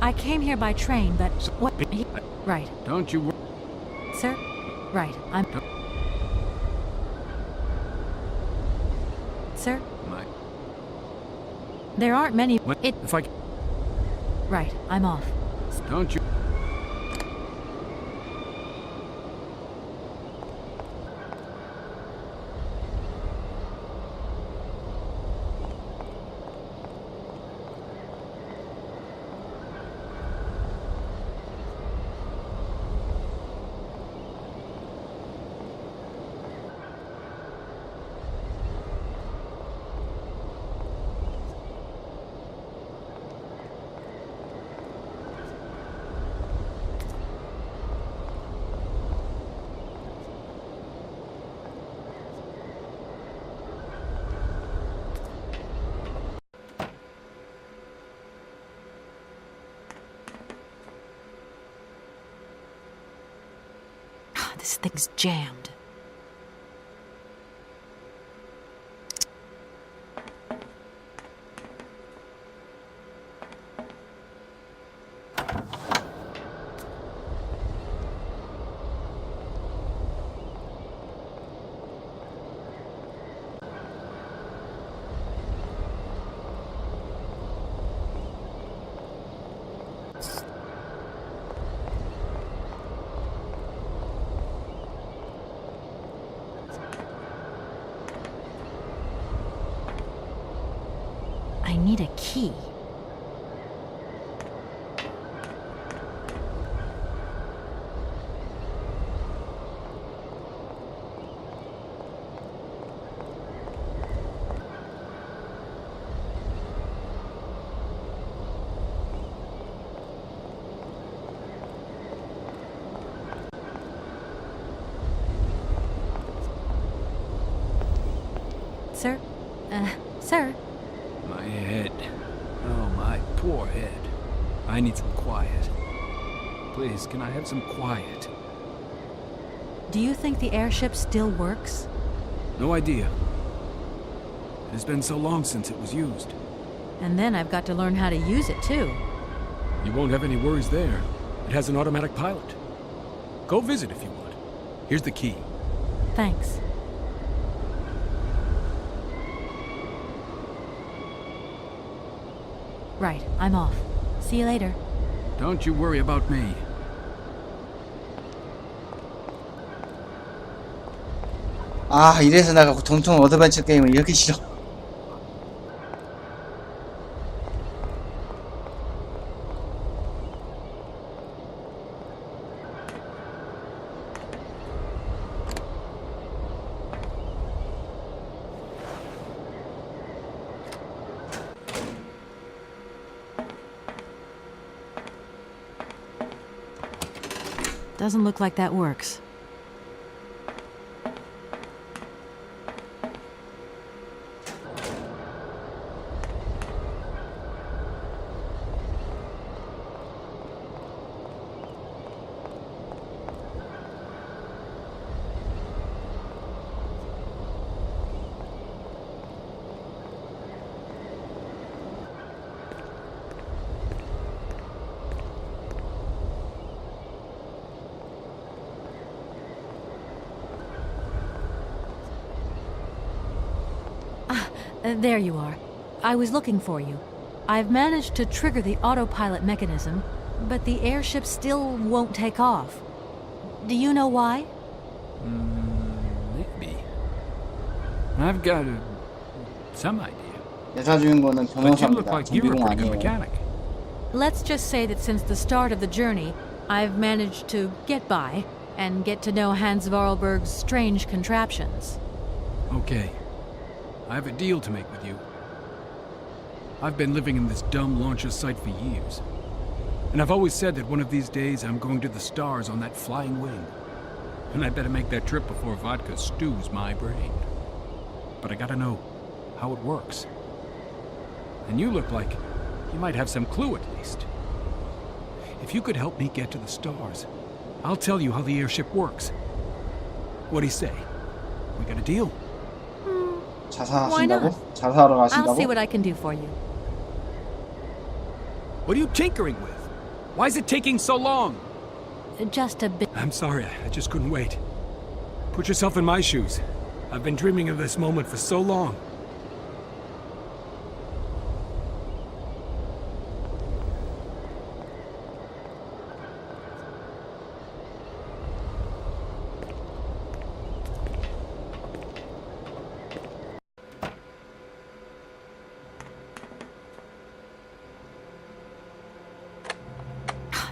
I came here by train, but what? Right, Don't you worry. sir. Right, I'm. Sir, My, there aren't many. what? It. If I... Right, I'm off. Don't you... This thing's jammed. I need a key. Sir? Sir? My head. Oh, my poor head. I need some quiet. Please, can I have some quiet? Do you think the airship still works? No idea. It has been so long since it was used. And then I've got to learn how to use it, too. You won't have any worries there. It has an automatic pilot. Go visit if you want. Here's the key. Thanks. Right, I'm off. See you later. Don't you worry about me. 아, 이래서 내가 정통 어드벤처 게임을 이렇게 싫어. Doesn't look like that works. There you are. I was looking for you. I've managed to trigger the autopilot mechanism, but the airship still won't take off. Do you know why? Maybe. I've got some idea. 여자 주인공은 But you look 변호사입니다. like you're a 정비공 pretty good 아니에요. mechanic. Let's just say that since the start of the journey, I've managed to get by and get to know Hans Vorarlberg's strange contraptions. Okay. I have a deal to make with you. I've been living in this dumb launcher site for years. And I've always said that one of these days I'm going to the stars on that flying wing. And I'd better make that trip before vodka stews my brain. But I gotta know how it works. And you look like you might have some clue at least. If you could help me get to the stars, I'll tell you how the airship works. What do you say? We got a deal? Why not? 자사하신다고? 자사하러 I'll see 가신다고? what I can do for you. What are you tinkering with? Why is it taking so long? Just a bit. I'm sorry, I just couldn't wait. Put yourself in my shoes. I've been dreaming of this moment for so long.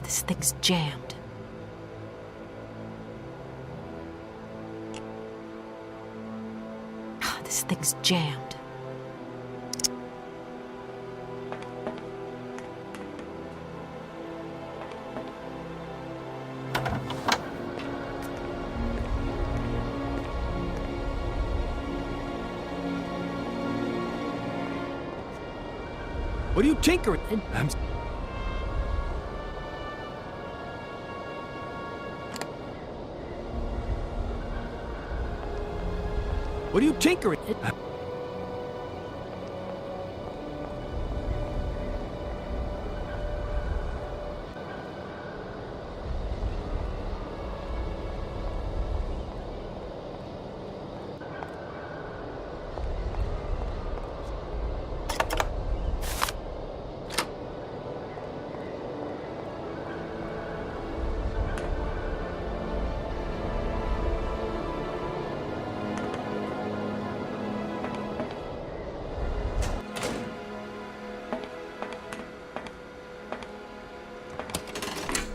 This thing's jammed. This thing's jammed. What are you tinkering? What are you tinkering?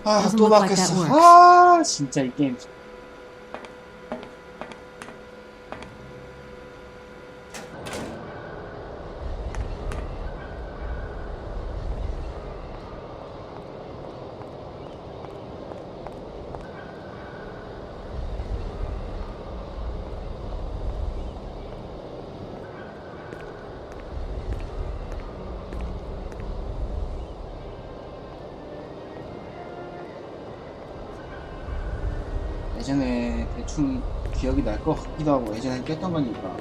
아, Doesn't 또 look like that 바뀌었어. works. 아, 진짜 이 게임. 예전에 대충 기억이 날 것 같기도 하고 예전에 깼던 거니까.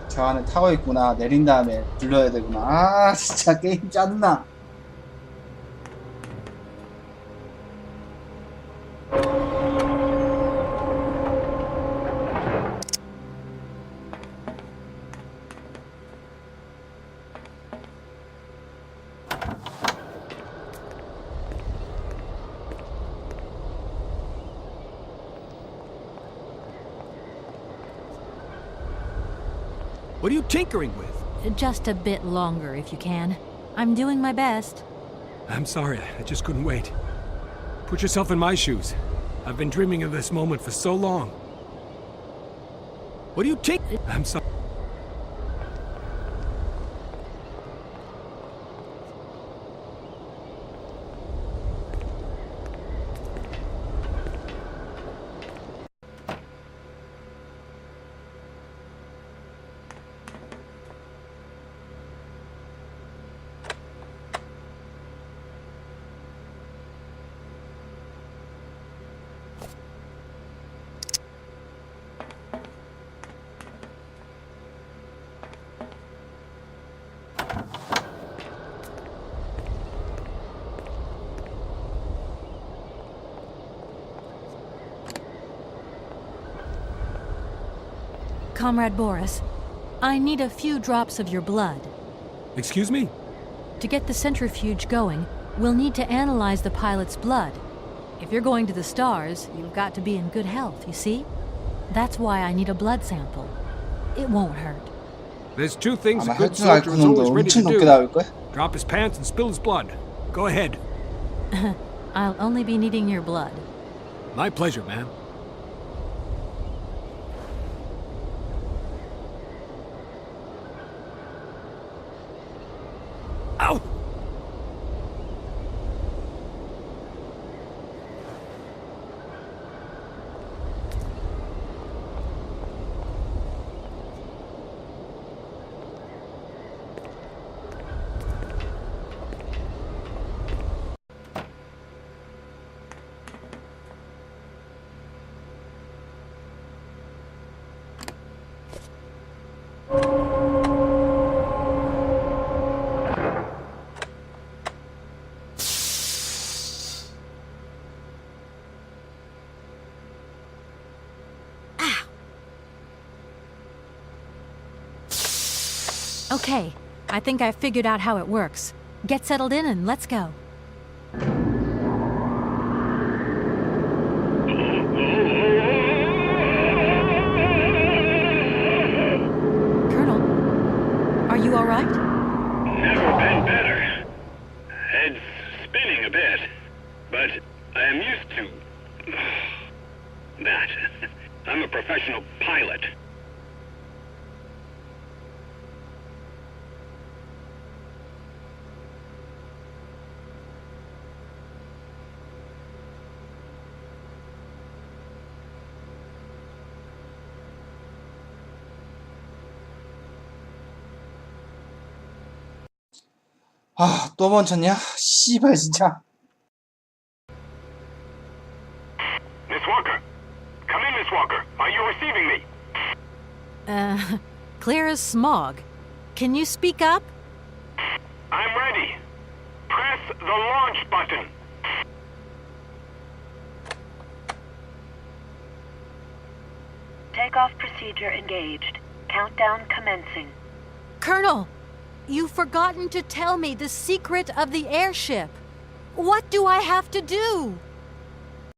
저 안에 타고 있구나. 내린 다음에 눌러야 되구나. 아, 진짜 게임 짜증나. What are you tinkering with? Just a bit longer, if you can. I'm doing my best. I'm sorry, I just couldn't wait. Put yourself in my shoes. I've been dreaming of this moment for so long. What are you tinkering? I'm sorry. Comrade Boris, I need a few drops of your blood. Excuse me? To get the centrifuge going, we'll need to analyze the pilot's blood. If you're going to the stars, you've got to be in good health, you see? That's why I need a blood sample. It won't hurt. There's two things 아마 a good 혈중 알코 soldier is always 농도 ready to 엄청 높게 do. 나올걸? Drop his pants and spill his blood. Go ahead. I'll only be needing your blood. My pleasure, ma'am. Ow! Okay, I think I've figured out how it works. Get settled in and let's go. Colonel, are you all right? Never been better. Head's spinning a bit, but I am used to that. I'm a professional pilot. 아, 또 멈췄냐? 씨발 진짜. Miss Walker. Come in, Miss Walker. Are you receiving me? Clear as smog. Can you speak up? I'm ready. Press the launch button. Takeoff procedure engaged. Countdown commencing. Colonel, you've forgotten to tell me the secret of the airship. What do I have to do?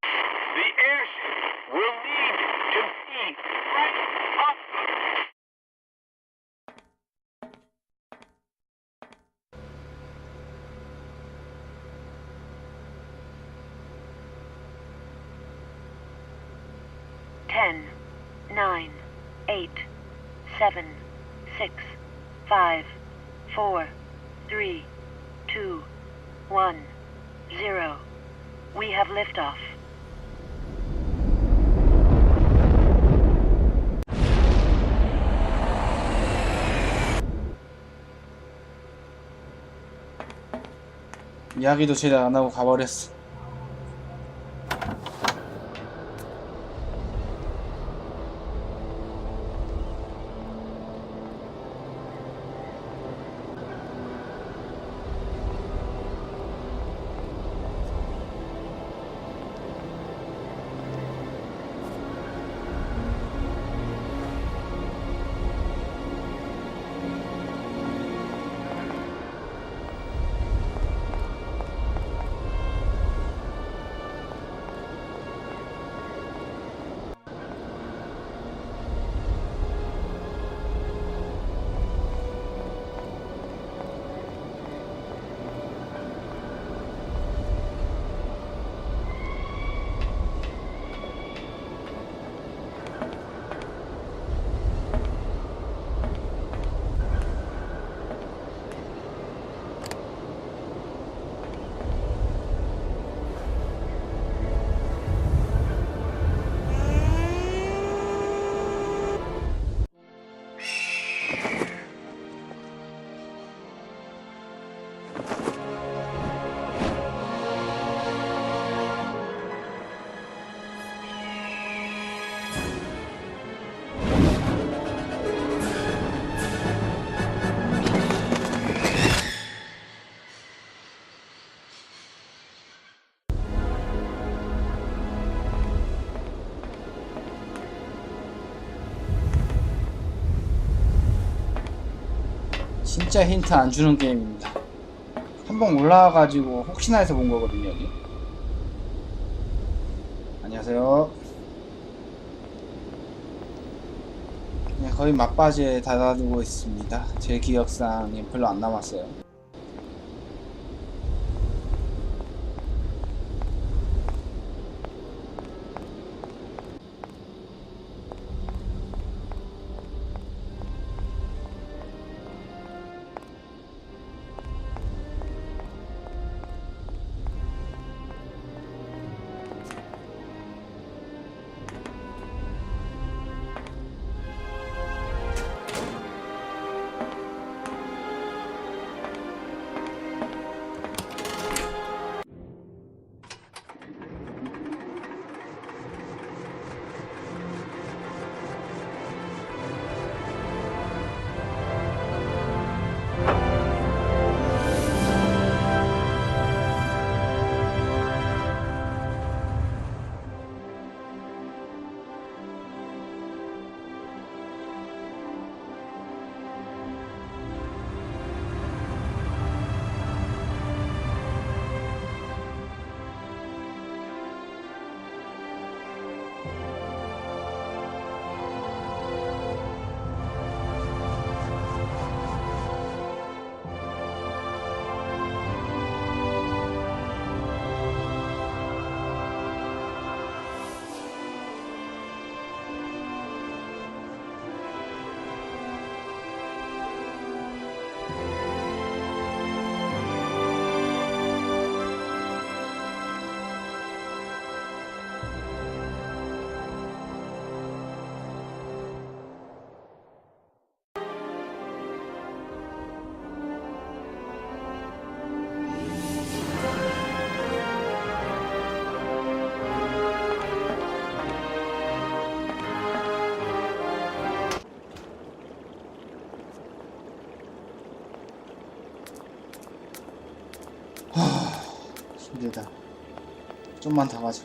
The airship will need to be right up. Ten, 9, 8, 7, 6, 5, 4, 3, 2, 1, 0. We have liftoff. 이야기도 제대로 안 하고 가버렸어. 진짜 힌트 안 주는 게임입니다. 한번 올라와가지고 혹시나 해서 본 거거든요, 여기. 안녕하세요. 네, 거의 막바지에 다다르고 있습니다. 제 기억상 별로 안 남았어요. 힘들다. 좀만 더 가자.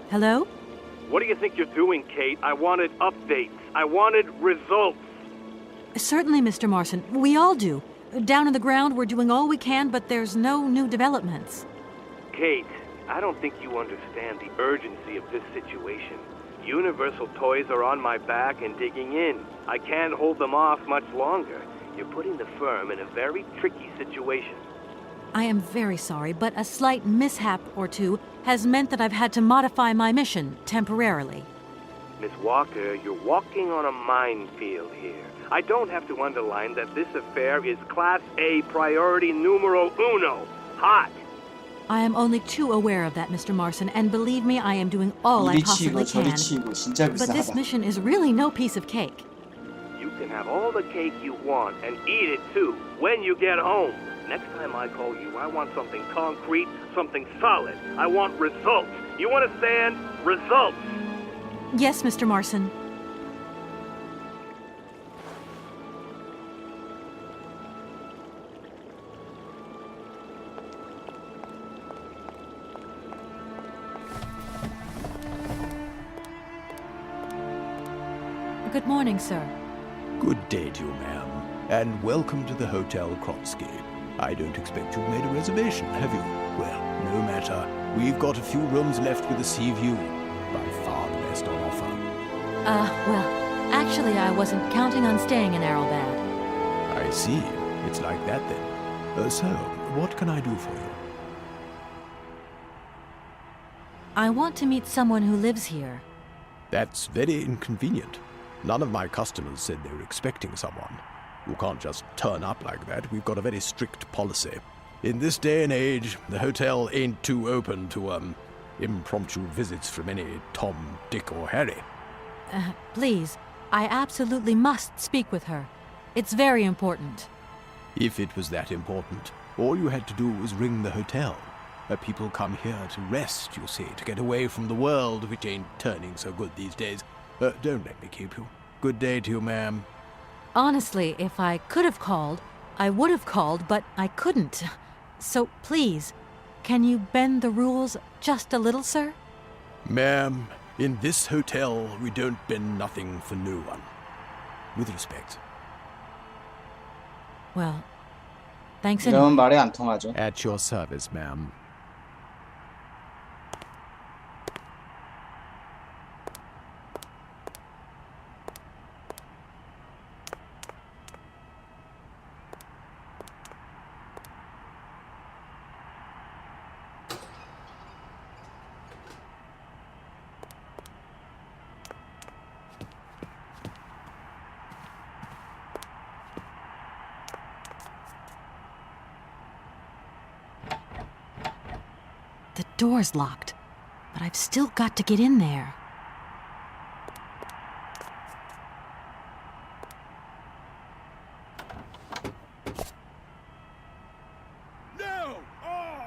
Hello? What do you think you're doing, Kate? I wanted updates. I wanted results. Certainly, Mr. Marson. We all do. Down on the ground, we're doing all we can, but there's no new developments. Kate, I don't think you understand the urgency of this situation. Universal Toys are on my back and digging in. I can't hold them off much longer. You're putting the firm in a very tricky situation. I am very sorry, but a slight mishap or two has meant that I've had to modify my mission temporarily. Miss Walker, you're walking on a minefield here. I don't have to underline that this affair is Class A priority numero uno. Hot. I am only too aware of that, Mr. Marson, and believe me, I am doing all I 이리 possibly 치고 저리 can. 치고 진짜 But this 불쌍하다. mission is really no piece of cake. You can have all the cake you want and eat it too when you get home. Next time I call you, I want something concrete, something solid. I want results. You understand? Results. Yes, Mr. Marson. Good morning, sir. Good day to you, ma'am, and welcome to the Hotel Krotsky. I don't expect you've made a reservation, have you? Well, no matter. We've got a few rooms left with a sea view. By far the best on offer. Well, actually, I wasn't counting on staying in Arrowbad. I see. It's like that then. So, what can I do for you? I want to meet someone who lives here. That's very inconvenient. None of my customers said they were expecting someone. You can't just turn up like that. We've got a very strict policy. In this day and age, the hotel ain't too open to, impromptu visits from any Tom, Dick, or Harry. Please, I absolutely must speak with her. It's very important. If it was that important, all you had to do was ring the hotel. People come here to rest, you see, to get away from the world, which ain't turning so good these days. Don't let me keep you. Good day to you, ma'am. Honestly, if I could have called, I would have called, but I couldn't. So please, can you bend the rules just a little, sir? Ma'am, in this hotel, we don't bend nothing for no one. With respect. Well, thanks anyway. 이러면 말이 안 통하죠. At your service, ma'am. The door's locked, but I've still got to get in there. No! Oh!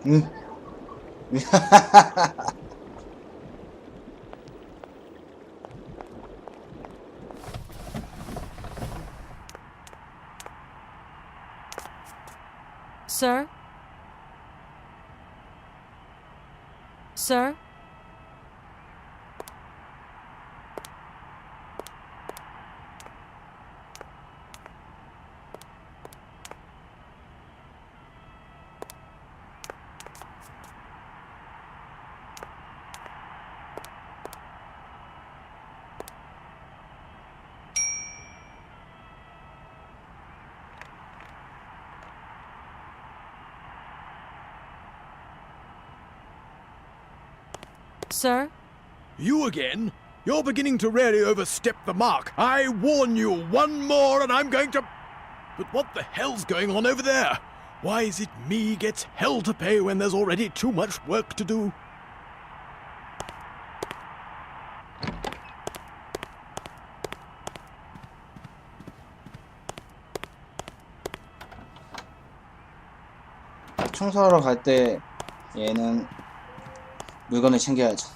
응. Sir? Sir? Sir? You again? You're beginning to really overstep the mark. I warn you, one more and I'm going to... But what the hell's going on over there? Why is it me gets hell to pay when there's already too much work to do? 청소하러 갈 때 얘는 물건을 챙겨야죠.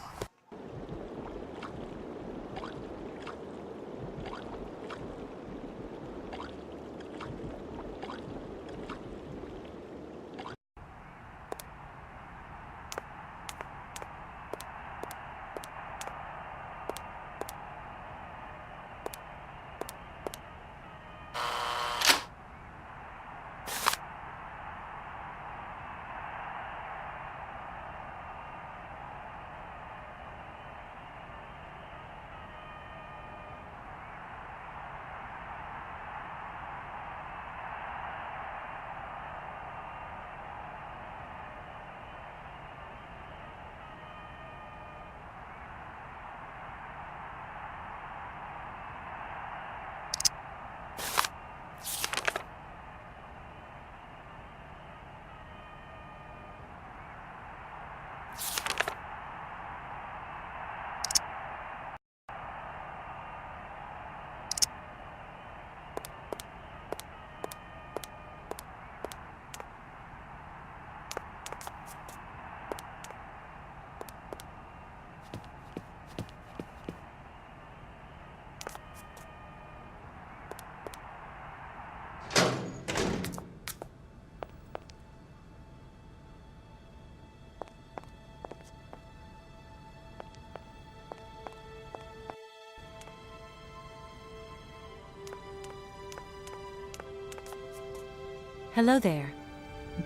Hello there.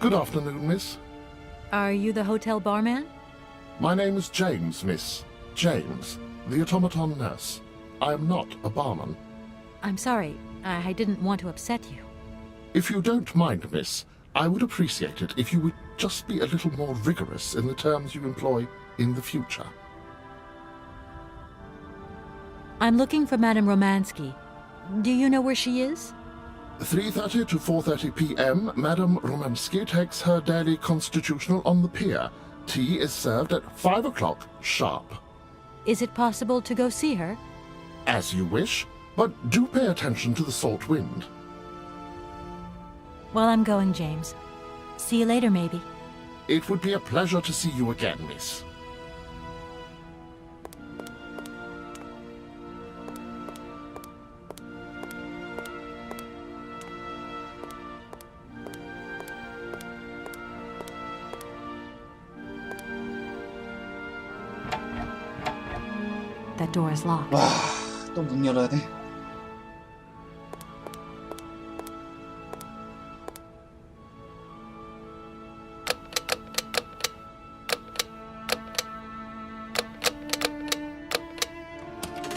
Good afternoon, miss. Are you the hotel barman? My name is James, miss. James, the automaton nurse. I am not a barman. I'm sorry. I didn't want to upset you. If you don't mind, miss, I would appreciate it if you would just be a little more rigorous in the terms you employ in the future. I'm looking for Madame Romansky. Do you know where she is? 3:30 to 4:30 p.m., Madame Romansky takes her daily constitutional on the pier. Tea is served at 5 o'clock sharp. Is it possible to go see her? As you wish, but do pay attention to the salt wind. Well, I'm going, James. See you later, maybe. It would be a pleasure to see you again, miss. That door is locked. 와, 또 문 열어야 돼?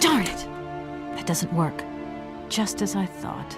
Darn it! That doesn't work. Just as I thought.